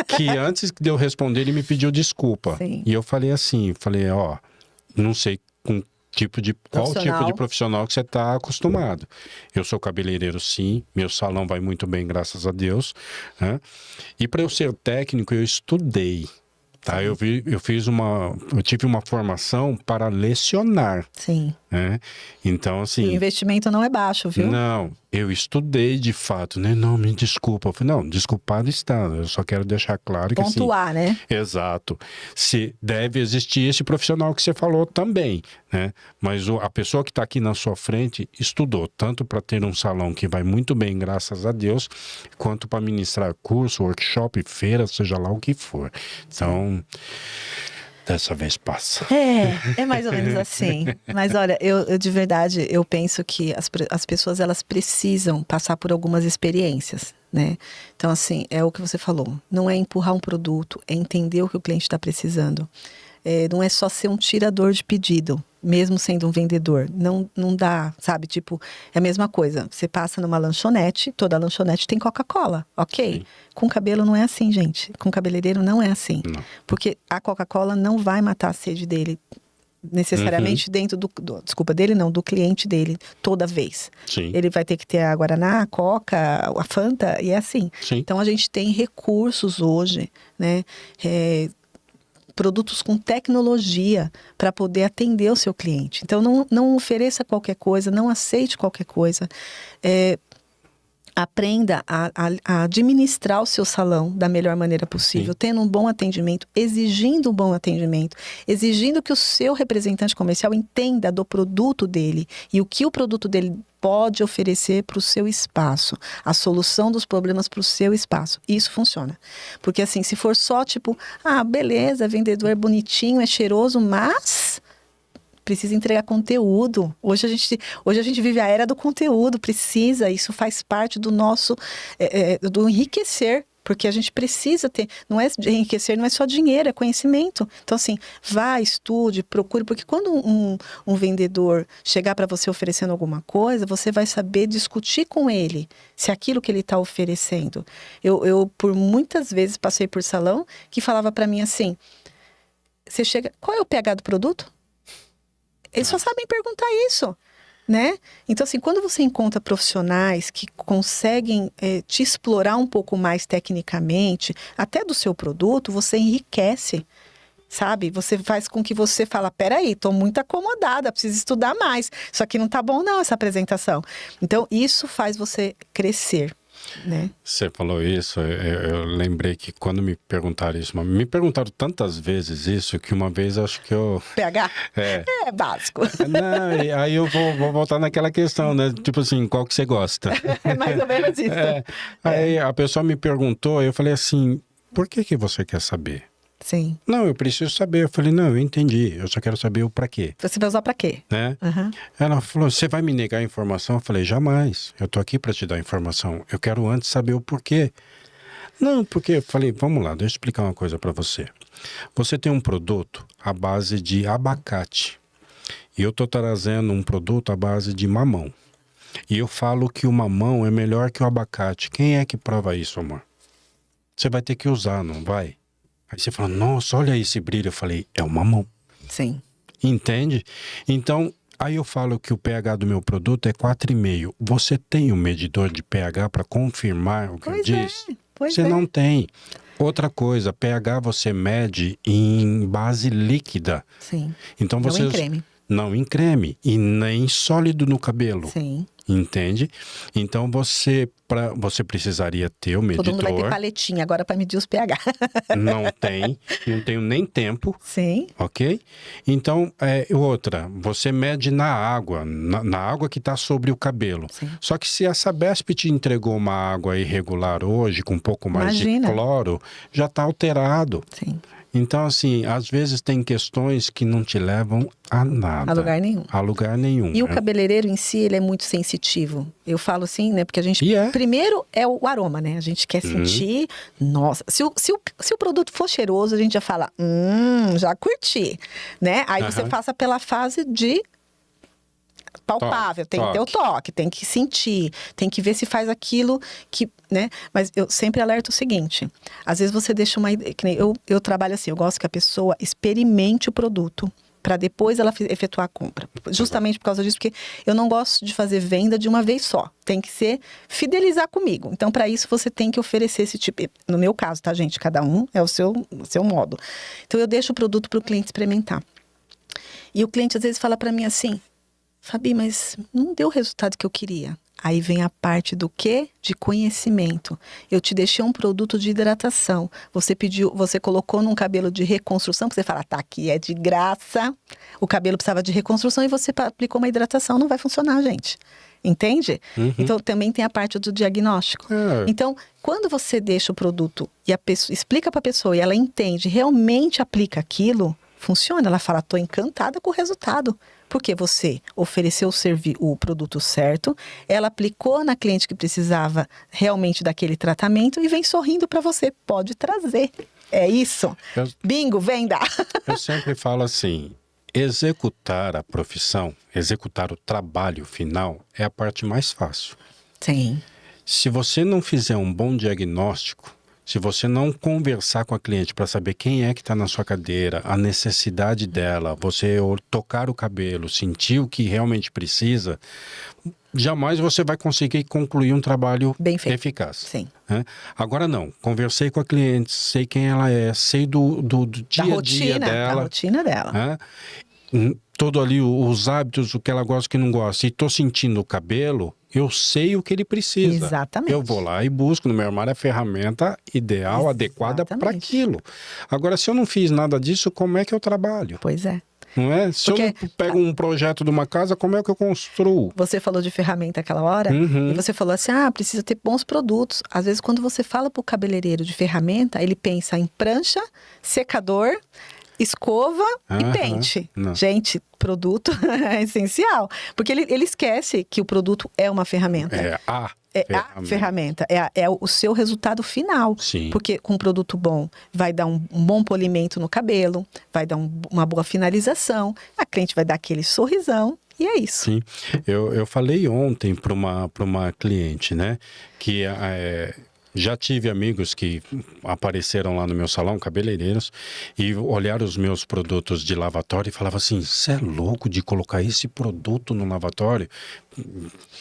que antes de eu responder ele me pediu desculpa. E eu falei assim, não sei qual tipo de profissional que você está acostumado. Eu sou cabeleireiro sim, meu salão vai muito bem, graças a Deus. Né? E para eu ser técnico eu estudei. Tá? Eu tive uma formação para lecionar. Sim. Né? Então, assim... O investimento não é baixo, viu? Não, eu estudei de fato, né? Não, me desculpa. Eu falei, não, desculpado está. Eu só quero deixar claro que pontuar, assim, né? Exato. Se deve existir esse profissional que você falou também, né? Mas a pessoa que está aqui na sua frente estudou, tanto para ter um salão que vai muito bem, graças a Deus, quanto para ministrar curso, workshop, feira, seja lá o que for. Então... Dessa vez passa. É mais ou menos assim. Mas olha, eu de verdade, eu penso que as pessoas, elas precisam passar por algumas experiências, né? Então, assim, é o que você falou. Não é empurrar um produto, é entender o que o cliente está precisando. Não é só ser um tirador de pedido, mesmo sendo um vendedor. Não dá, sabe? Tipo, é a mesma coisa. Você passa numa lanchonete, toda lanchonete tem Coca-Cola, ok? Sim. Com cabelo não é assim, gente. Com cabeleireiro não é assim. Não. Porque a Coca-Cola não vai matar a sede dele necessariamente dentro do cliente dele, toda vez. Sim. Ele vai ter que ter a Guaraná, a Coca, a Fanta, e é assim. Sim. Então, a gente tem recursos hoje, né? Produtos com tecnologia para poder atender o seu cliente. Então, não ofereça qualquer coisa, não aceite qualquer coisa. Aprenda a administrar o seu salão da melhor maneira possível, tendo um bom atendimento, exigindo um bom atendimento, exigindo que o seu representante comercial entenda do produto dele e o que o produto dele pode oferecer para o seu espaço, a solução dos problemas para o seu espaço. Isso funciona. Porque assim, se for só tipo, beleza, vendedor é bonitinho, é cheiroso, mas precisa entregar conteúdo. Hoje a gente vive a era do conteúdo, isso faz parte do nosso, do enriquecer Porque a gente precisa ter, não é enriquecer, não é só dinheiro, é conhecimento. Então, assim, vá, estude, procure, porque quando um vendedor chegar para você oferecendo alguma coisa, você vai saber discutir com ele se aquilo que ele está oferecendo. Eu, por muitas vezes, passei por salão que falava para mim assim, você chega, qual é o pH do produto? Eles só sabem perguntar isso. Né? Então, assim, quando você encontra profissionais que conseguem te explorar um pouco mais tecnicamente, até do seu produto, você enriquece, sabe? Você faz com que você fala, peraí, tô muito acomodada, preciso estudar mais. Isso aqui não tá bom não, essa apresentação. Então, isso faz você crescer. Né? Você falou isso, eu lembrei que quando me perguntaram isso, me perguntaram tantas vezes isso, que uma vez acho que eu... PH? É básico. Não, aí eu vou voltar naquela questão, né? Tipo assim, qual que você gosta? É mais ou menos isso. Aí a pessoa me perguntou, eu falei assim, por que você quer saber? Sim. Não, eu preciso saber. Eu falei, não, eu entendi. Eu só quero saber o pra quê. Você vai usar pra quê? Né? Uhum. Ela falou, você vai me negar a informação? Eu falei, jamais. Eu tô aqui para te dar a informação. Eu quero antes saber o porquê. Não, porque eu falei, vamos lá, deixa eu explicar uma coisa para você. Você tem um produto à base de abacate. E eu tô trazendo um produto à base de mamão. E eu falo que o mamão é melhor que o abacate. Quem é que prova isso, amor? Você vai ter que usar, não vai? Aí você fala, nossa, olha esse brilho. Eu falei, é o mamão. Sim. Entende? Então, aí eu falo que o pH do meu produto é 4,5. Você tem um medidor de pH para confirmar o que eu disse? Você não tem. Outra coisa, pH você mede em base líquida. Sim. Então, não em creme. Não em creme. E nem sólido no cabelo. Sim. Entende? Então você precisaria ter o medidor. Todo mundo vai ter paletinha agora para medir os pH. Não tenho nem tempo. Sim. Ok? Então, outra, você mede na água, na água que está sobre o cabelo. Sim. Só que se a Sabesp te entregou uma água irregular hoje, com um pouco mais de cloro, já está alterado. Sim. Então, assim, às vezes tem questões que não te levam a nada. A lugar nenhum. A lugar nenhum. E o cabeleireiro em si, ele é muito sensitivo. Eu falo assim, né? Porque a gente... Primeiro é o aroma, né? A gente quer sentir... Nossa, se o produto for cheiroso, a gente já fala... já curti, né? Aí você passa pela fase de... palpável, tem que ter o toque, tem que sentir, tem que ver se faz aquilo que, né? Mas eu sempre alerto o seguinte, às vezes você deixa uma... Eu trabalho assim, eu gosto que a pessoa experimente o produto para depois ela efetuar a compra. Justamente por causa disso, porque eu não gosto de fazer venda de uma vez só. Tem que fidelizar comigo. Então, para isso, você tem que oferecer esse tipo... No meu caso, tá, gente? Cada um é o seu modo. Então, eu deixo o produto para o cliente experimentar. E o cliente, às vezes, fala para mim assim... Fabi, mas não deu o resultado que eu queria. Aí vem a parte do quê? De conhecimento. Eu te deixei um produto de hidratação. Você colocou num cabelo de reconstrução, que você fala, tá, aqui é de graça. O cabelo precisava de reconstrução e você aplicou uma hidratação. Não vai funcionar, gente. Entende? Então, também tem a parte do diagnóstico. Então, quando você deixa o produto e a pessoa explica para a pessoa e ela entende, realmente aplica aquilo, funciona. Ela fala, tô encantada com o resultado. Porque você ofereceu o produto certo, ela aplicou na cliente que precisava realmente daquele tratamento e vem sorrindo para você. Pode trazer. É isso. Bingo, venda! Eu sempre falo assim, executar a profissão, executar o trabalho final é a parte mais fácil. Sim. Se você não fizer um bom diagnóstico, se você não conversar com a cliente para saber quem é que está na sua cadeira, a necessidade dela, você tocar o cabelo, sentir o que realmente precisa, jamais você vai conseguir concluir um trabalho bem feito. Eficaz. Sim. Agora não, conversei com a cliente, sei quem ela é, sei do dia a dia dela. Da rotina dela. Todo ali os hábitos, o que ela gosta e o que não gosta. E estou sentindo o cabelo, eu sei o que ele precisa. Exatamente. Eu vou lá e busco no meu armário a ferramenta ideal, adequada para aquilo. Agora, se eu não fiz nada disso, como é que eu trabalho? Pois é. Não é? Se eu não pego um projeto de uma casa, como é que eu construo? Você falou de ferramenta aquela hora, e você falou assim, precisa ter bons produtos. Às vezes, quando você fala para o cabeleireiro de ferramenta, ele pensa em prancha, secador, escova e pente. Não. Gente, produto é essencial. Porque ele esquece que o produto é uma ferramenta. É a ferramenta. É o seu resultado final. Sim. Porque com um produto bom, vai dar um bom polimento no cabelo, vai dar uma boa finalização, a cliente vai dar aquele sorrisão. E é isso. Sim. Eu falei ontem para uma cliente, né? Que já tive amigos que apareceram lá no meu salão, cabeleireiros, e olharam os meus produtos de lavatório e falavam assim, você é louco de colocar esse produto no lavatório?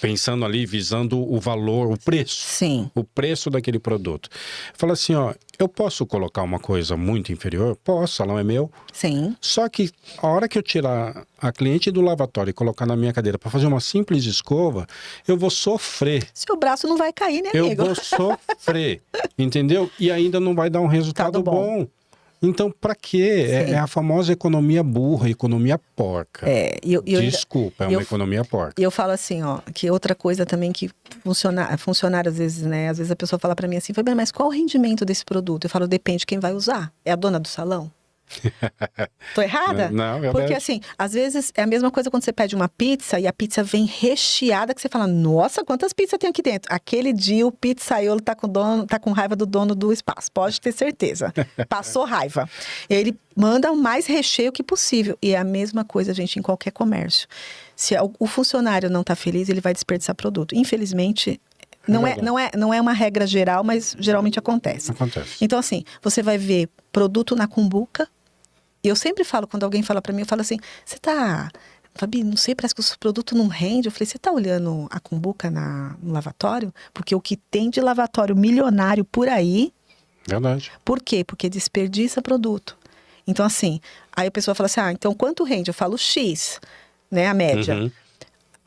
Pensando ali, visando o valor, o preço. Sim. O preço daquele produto. Fala assim, ó, eu posso colocar uma coisa muito inferior? Posso, o salão é meu. Sim. Só que a hora que eu tirar a cliente do lavatório e colocar na minha cadeira para fazer uma simples escova, eu vou sofrer. Seu braço não vai cair, né, amigo? Eu vou sofrer, entendeu? E ainda não vai dar um resultado bom. Então, para quê? É a famosa economia burra, economia porca. Desculpa, é uma economia porca. E eu falo assim, ó, que outra coisa também que funcionário às vezes, né? Às vezes a pessoa fala para mim assim, mas qual o rendimento desse produto? Eu falo, depende de quem vai usar. É a dona do salão? Tô errada? Não, é verdade. Porque assim, às vezes é a mesma coisa quando você pede uma pizza e a pizza vem recheada, que você fala, nossa, quantas pizzas tem aqui dentro? Aquele dia o pizzaiolo tá com raiva do dono do espaço, pode ter certeza. Passou raiva. E aí ele manda o mais recheio que possível. E é a mesma coisa, gente, em qualquer comércio. Se o funcionário não tá feliz, ele vai desperdiçar produto. Infelizmente, não é uma regra geral, mas geralmente acontece. Então, assim, você vai ver produto na cumbuca. E eu sempre falo, quando alguém fala pra mim, eu falo assim, Fabi, não sei, parece que o produto não rende. Eu falei, você tá olhando a cumbuca no lavatório? Porque o que tem de lavatório milionário por aí... Verdade. Por quê? Porque desperdiça produto. Então, assim, aí a pessoa fala assim, então quanto rende? Eu falo X, né, a média. Uhum.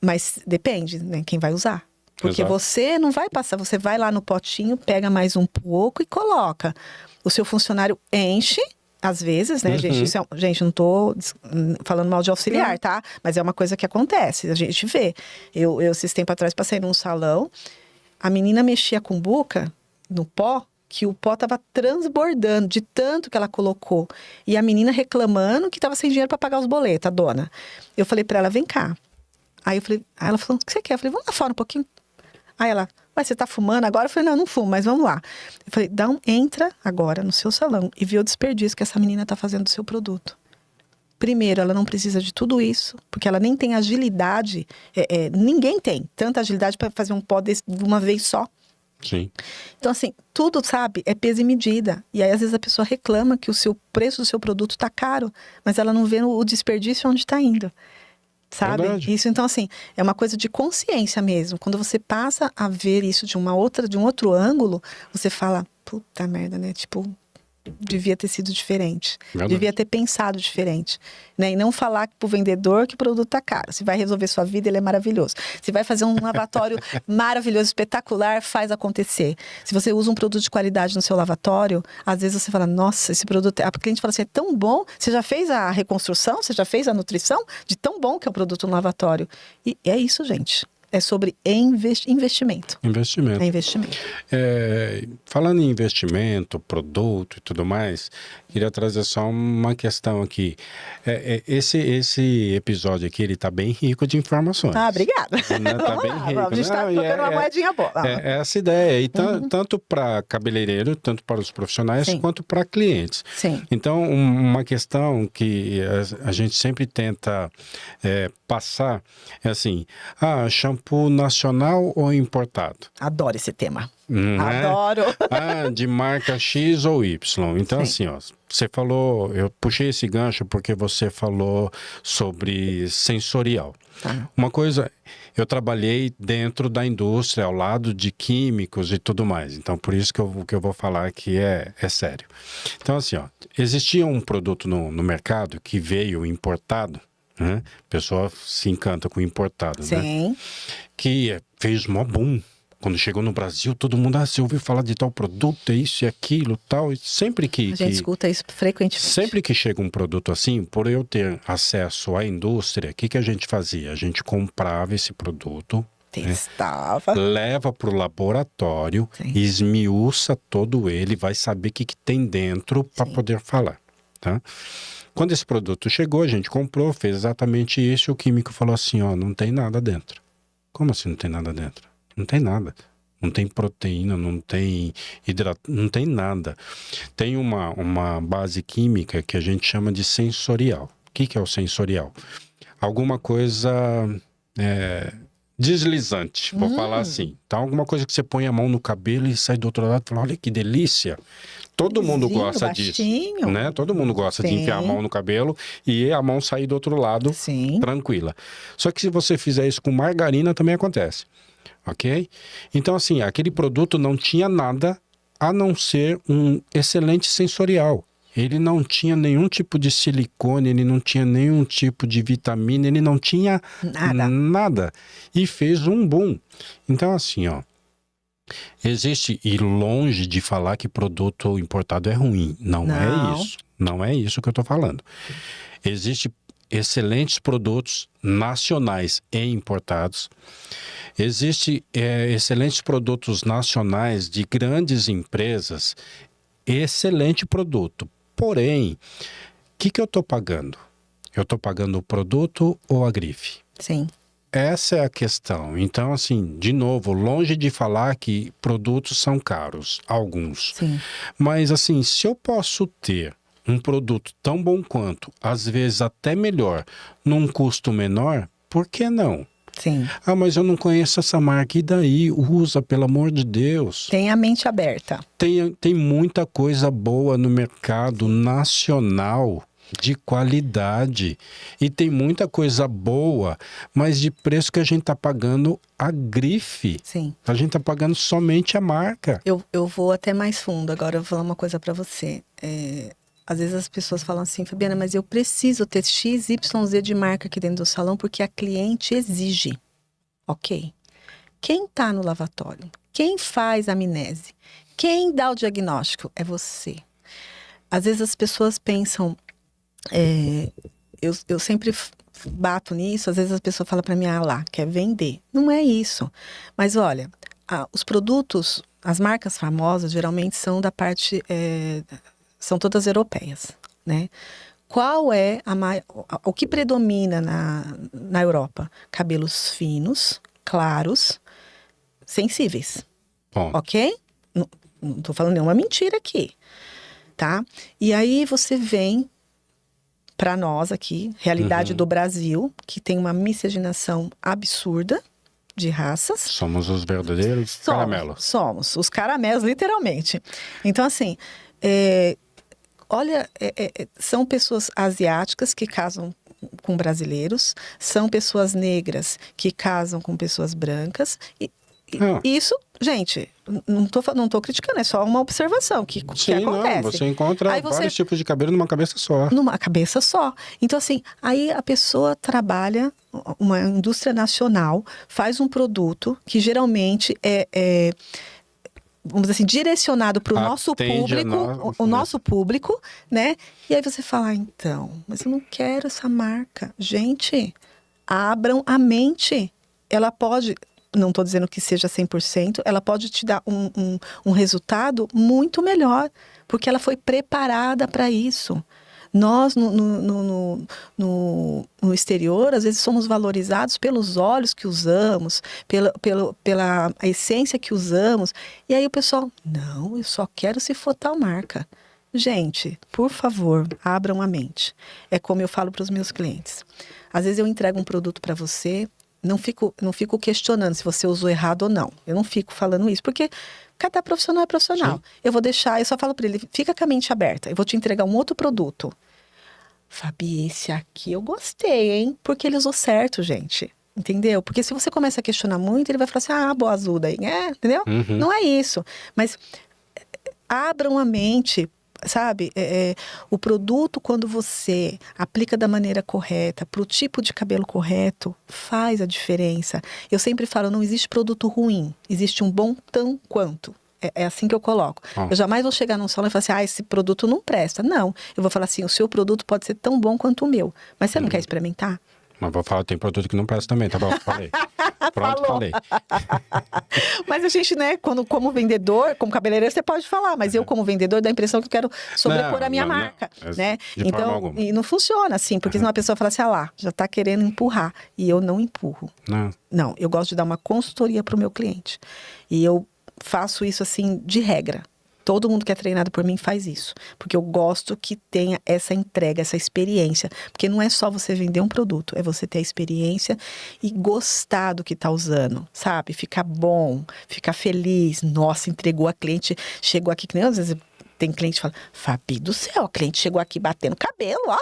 Mas depende, né, quem vai usar. Porque Exato. Você não vai passar, você vai lá no potinho, pega mais um pouco e coloca. O seu funcionário enche, às vezes, né, gente? Gente, não tô falando mal de auxiliar, tá? Mas é uma coisa que acontece, a gente vê. Eu esses tempos atrás, passei num salão, a menina mexia a cumbuca no pó, que o pó tava transbordando de tanto que ela colocou. E a menina reclamando que tava sem dinheiro para pagar os boletos, a dona. Eu falei para ela, vem cá. Aí ela falou, o que você quer? Eu falei, vamos lá fora um pouquinho. Aí ela, você tá fumando agora? Eu falei, não fumo, mas vamos lá. Eu falei, entra agora no seu salão e vê o desperdício que essa menina tá fazendo do seu produto. Primeiro, ela não precisa de tudo isso, porque ela nem tem agilidade. Ninguém tem tanta agilidade para fazer um pó de uma vez só. Sim. Então, assim, tudo, sabe, é peso e medida. E aí, às vezes, a pessoa reclama que o preço do seu produto tá caro, mas ela não vê o desperdício onde tá indo. Sabe? Verdade. Isso, então, assim, é uma coisa de consciência mesmo. Quando você passa a ver isso de um outro ângulo, você fala, puta merda, né? Tipo, devia ter sido diferente. Verdade. Devia ter pensado diferente. Né? E não falar pro vendedor que o produto tá caro. Se vai resolver sua vida, ele é maravilhoso. Se vai fazer um lavatório maravilhoso, espetacular, faz acontecer. Se você usa um produto de qualidade no seu lavatório, às vezes você fala, nossa, esse produto... A cliente fala assim, é tão bom. Você já fez a reconstrução? Você já fez a nutrição? De tão bom que é o produto no lavatório. E é isso, gente. É sobre investimento. Investimento. É investimento. Falando em investimento, produto e tudo mais, queria trazer só uma questão aqui. Esse episódio aqui, ele tá bem rico de informações. Ah, obrigada. Tá bem rico. A gente tá tocando uma moedinha boa. É essa ideia. E tanto para cabeleireiro, tanto para os profissionais, Sim. quanto para clientes. Sim. Então, uma questão que a gente sempre tenta passar é assim, shampoo nacional ou importado? Adoro esse tema. Adoro. De marca X ou Y. Então, Sim. assim, ó, você falou, eu puxei esse gancho porque você falou sobre sensorial. Uma coisa, eu trabalhei dentro da indústria, ao lado de químicos e tudo mais. Então, por isso que eu vou falar aqui é sério. Então, assim, ó, existia um produto no mercado que veio importado, né? A pessoa se encanta com importado, Sim. né? Que fez mó boom. Quando chegou no Brasil, todo mundo, você ouviu falar de tal produto, é isso e aquilo, tal. E sempre que... A gente escuta isso frequentemente. Sempre que chega um produto assim, por eu ter acesso à indústria, o que a gente fazia? A gente comprava esse produto, testava, né? Leva para o laboratório, Sim. esmiuça todo ele, vai saber o que tem dentro para poder falar. tá? Quando esse produto chegou, a gente comprou, fez exatamente isso, e o químico falou assim, ó, não tem nada dentro. Como assim não tem nada dentro? Não tem nada. Não tem proteína, não tem não tem nada. Tem uma base química que a gente chama de sensorial. O que é o sensorial? Alguma coisa deslizante, vou falar assim. Então, alguma coisa que você põe a mão no cabelo e sai do outro lado e fala, olha que delícia. Todo mundo gosta disso, né? Todo mundo gosta de enfiar a mão no cabelo e a mão sair do outro lado tranquila. Só que se você fizer isso com margarina, também acontece. Ok? Então, assim, aquele produto não tinha nada a não ser um excelente sensorial. Ele não tinha nenhum tipo de silicone, ele não tinha nenhum tipo de vitamina, ele não tinha nada. E fez um boom. Então, assim, ó, existe, e longe de falar que produto importado é ruim. Não é isso. Não é isso que eu estou falando. Existe excelentes produtos nacionais e importados. Existem excelentes produtos nacionais de grandes empresas, excelente produto. Porém, o que eu estou pagando? Eu estou pagando o produto ou a grife? Sim. Essa é a questão. Então, assim, de novo, longe de falar que produtos são caros, alguns. Sim. Mas, assim, se eu posso ter um produto tão bom quanto, às vezes até melhor, num custo menor, por que não? Sim. Ah, mas eu não conheço essa marca. E daí? Usa, pelo amor de Deus. Tenha a mente aberta. Tem muita coisa boa no mercado nacional, de qualidade. E tem muita coisa boa, mas de preço que a gente está pagando a grife. Sim. A gente está pagando somente a marca. Eu vou até mais fundo. Agora eu vou falar uma coisa para você. Às vezes as pessoas falam assim, Fabiana, mas eu preciso ter X, Y, Z de marca aqui dentro do salão porque a cliente exige. Ok. Quem está no lavatório? Quem faz a amnese? Quem dá o diagnóstico? É você. Às vezes as pessoas pensam... eu sempre bato nisso, às vezes as pessoas falam para mim, quer vender. Não é isso. Mas olha, os produtos, as marcas famosas geralmente são da parte... são todas europeias, né? Qual é o que predomina na Europa? Cabelos finos, claros, sensíveis. Bom. Ok? Não tô falando nenhuma mentira aqui, tá? E aí você vem para nós aqui, realidade do Brasil, que tem uma miscigenação absurda de raças. Somos os verdadeiros caramelos. Somos os caramelos, literalmente. Então, assim, olha, são pessoas asiáticas que casam com brasileiros, são pessoas negras que casam com pessoas brancas. Isso, gente, não tô criticando, é só uma observação que acontece. Não, você encontra vários tipos de cabelo numa cabeça só. Numa cabeça só. Então, assim, aí a pessoa trabalha, uma indústria nacional, faz um produto que geralmente vamos dizer assim, direcionado para o nosso público, o nosso público, né? E aí você fala, então, mas eu não quero essa marca. Gente, abram a mente. Ela pode, não estou dizendo que seja 100%, ela pode te dar um resultado muito melhor, porque ela foi preparada para isso. Nós, no exterior, às vezes somos valorizados pelos óleos que usamos, pela essência que usamos. E aí o pessoal, não, eu só quero se for tal marca. Gente, por favor, abram a mente. É como eu falo para os meus clientes. Às vezes eu entrego um produto para você, não fico questionando se você usou errado ou não. Eu não fico falando isso, porque cada profissional é profissional. Sim. Eu vou deixar, eu só falo para ele, fica com a mente aberta. Eu vou te entregar um outro produto. Fabi, esse aqui eu gostei, hein? Porque ele usou certo, gente. Entendeu? Porque se você começa a questionar muito, ele vai falar assim, boa azuda aí. Entendeu? Uhum. Não é isso. Mas abram a mente, sabe? O produto, quando você aplica da maneira correta, para o tipo de cabelo correto, faz a diferença. Eu sempre falo, não existe produto ruim. Existe um bom tão quanto. É assim que eu coloco. Eu jamais vou chegar num salão e falar assim, esse produto não presta. Não. Eu vou falar assim, o seu produto pode ser tão bom quanto o meu. Mas você não quer experimentar? Mas vou falar, tem produto que não presta também, tá bom? Falei. Pronto, Falou. falei. Mas a gente, né, como vendedor, como cabeleireiro, você pode falar, mas eu, como vendedor, dá a impressão que eu quero sobrepor a minha marca, né? Então, e não funciona assim, porque senão a pessoa fala assim, lá, já tá querendo empurrar. E eu não empurro. Não, eu gosto de dar uma consultoria pro meu cliente. E eu faço isso, assim, de regra. Todo mundo que é treinado por mim faz isso. Porque eu gosto que tenha essa entrega, essa experiência. Porque não é só você vender um produto, é você ter a experiência e gostar do que está usando, sabe? Ficar bom, ficar feliz. Nossa, entregou a cliente, chegou aqui, que nem às vezes tem cliente que fala, Fabi do céu, a cliente chegou aqui batendo cabelo, ó,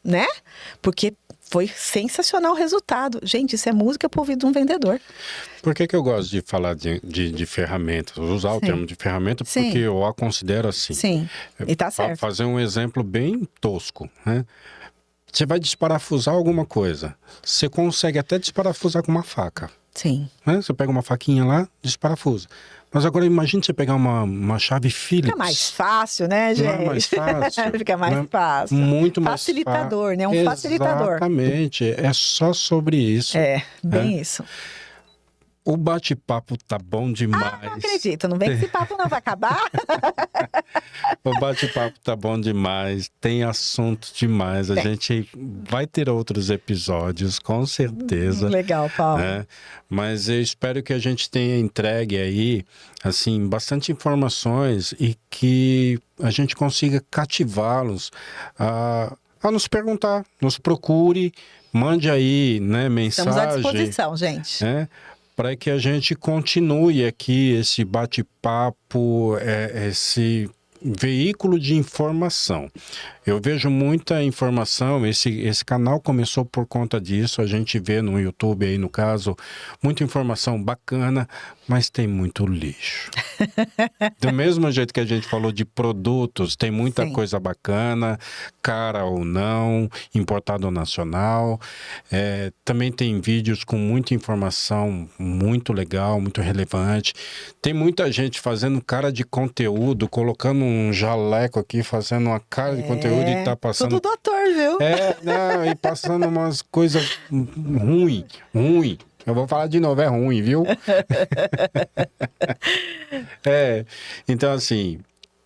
né? Porque foi sensacional o resultado. Gente, isso é música pro ouvido de um vendedor. Por que eu gosto de falar de ferramentas? Usar o termo de ferramenta porque eu a considero assim. Sim, e tá certo. Fazer um exemplo bem tosco, né? Você vai desparafusar alguma coisa. Você consegue até desparafusar com uma faca. Sim. Né? Você pega uma faquinha lá, desparafusa. Mas agora imagine você pegar uma chave Phillips. Fica mais fácil, né, gente? Não é mais fácil. Fica mais fácil. Muito mais facilitador, né? Um facilitador. Exatamente. É só sobre isso. É, bem isso. O bate-papo tá bom demais. Não acredito, não vem que esse papo não vai acabar. O bate-papo tá bom demais, tem assunto demais. A gente vai ter outros episódios, com certeza. Legal, Paulo. Né? Mas eu espero que a gente tenha entregue aí, assim, bastante informações e que a gente consiga cativá-los a nos perguntar, nos procure, mande aí, né, mensagem. Estamos à disposição, gente. Né? Para que a gente continue aqui esse bate-papo, esse veículo de informação. Eu vejo muita informação, esse canal começou por conta disso, a gente vê no YouTube aí, no caso, muita informação bacana, mas tem muito lixo. Do mesmo jeito que a gente falou de produtos, tem muita coisa bacana, cara ou não, importado ou nacional. Também tem vídeos com muita informação muito legal, muito relevante. Tem muita gente fazendo cara de conteúdo, colocando um jaleco aqui, fazendo uma cara de conteúdo e tá passando... Tudo doutor, viu? E passando umas coisas ruim. Eu vou falar de novo, é ruim, viu? Então assim,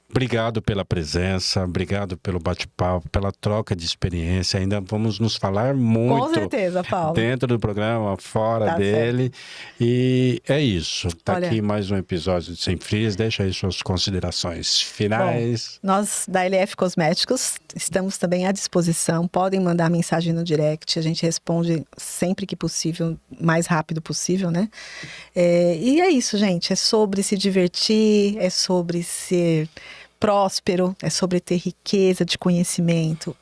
obrigado pela presença, obrigado pelo bate-papo, pela troca de experiência. Ainda vamos nos falar muito. Com certeza, Paulo. Dentro do programa, fora dele. Certo. E é isso. Olha, aqui mais um episódio de Sem Frizz. Deixa aí suas considerações finais. Bom, nós da LF Cosméticos estamos também à disposição. Podem mandar mensagem no direct. A gente responde sempre que possível, mais rápido possível, né? E é isso, gente. É sobre se divertir, é sobre ser próspero, é sobre ter riqueza de conhecimento,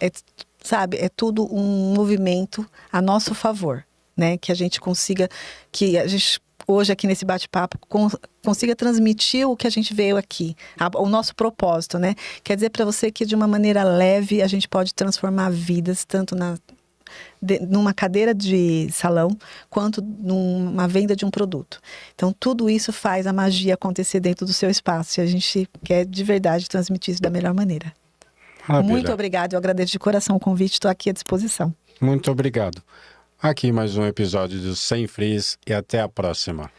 sabe, é tudo um movimento a nosso favor, né, que a gente consiga, que a gente hoje aqui nesse bate-papo consiga transmitir o que a gente veio aqui, o nosso propósito, né, quer dizer para você que de uma maneira leve a gente pode transformar vidas, tanto numa cadeira de salão, quanto numa venda de um produto. Então, tudo isso faz a magia acontecer dentro do seu espaço. E a gente quer, de verdade, transmitir isso da melhor maneira. Maravilha. Muito obrigado. Eu agradeço de coração o convite. Estou aqui à disposição. Muito obrigado. Aqui mais um episódio do Sem Frizz e até a próxima.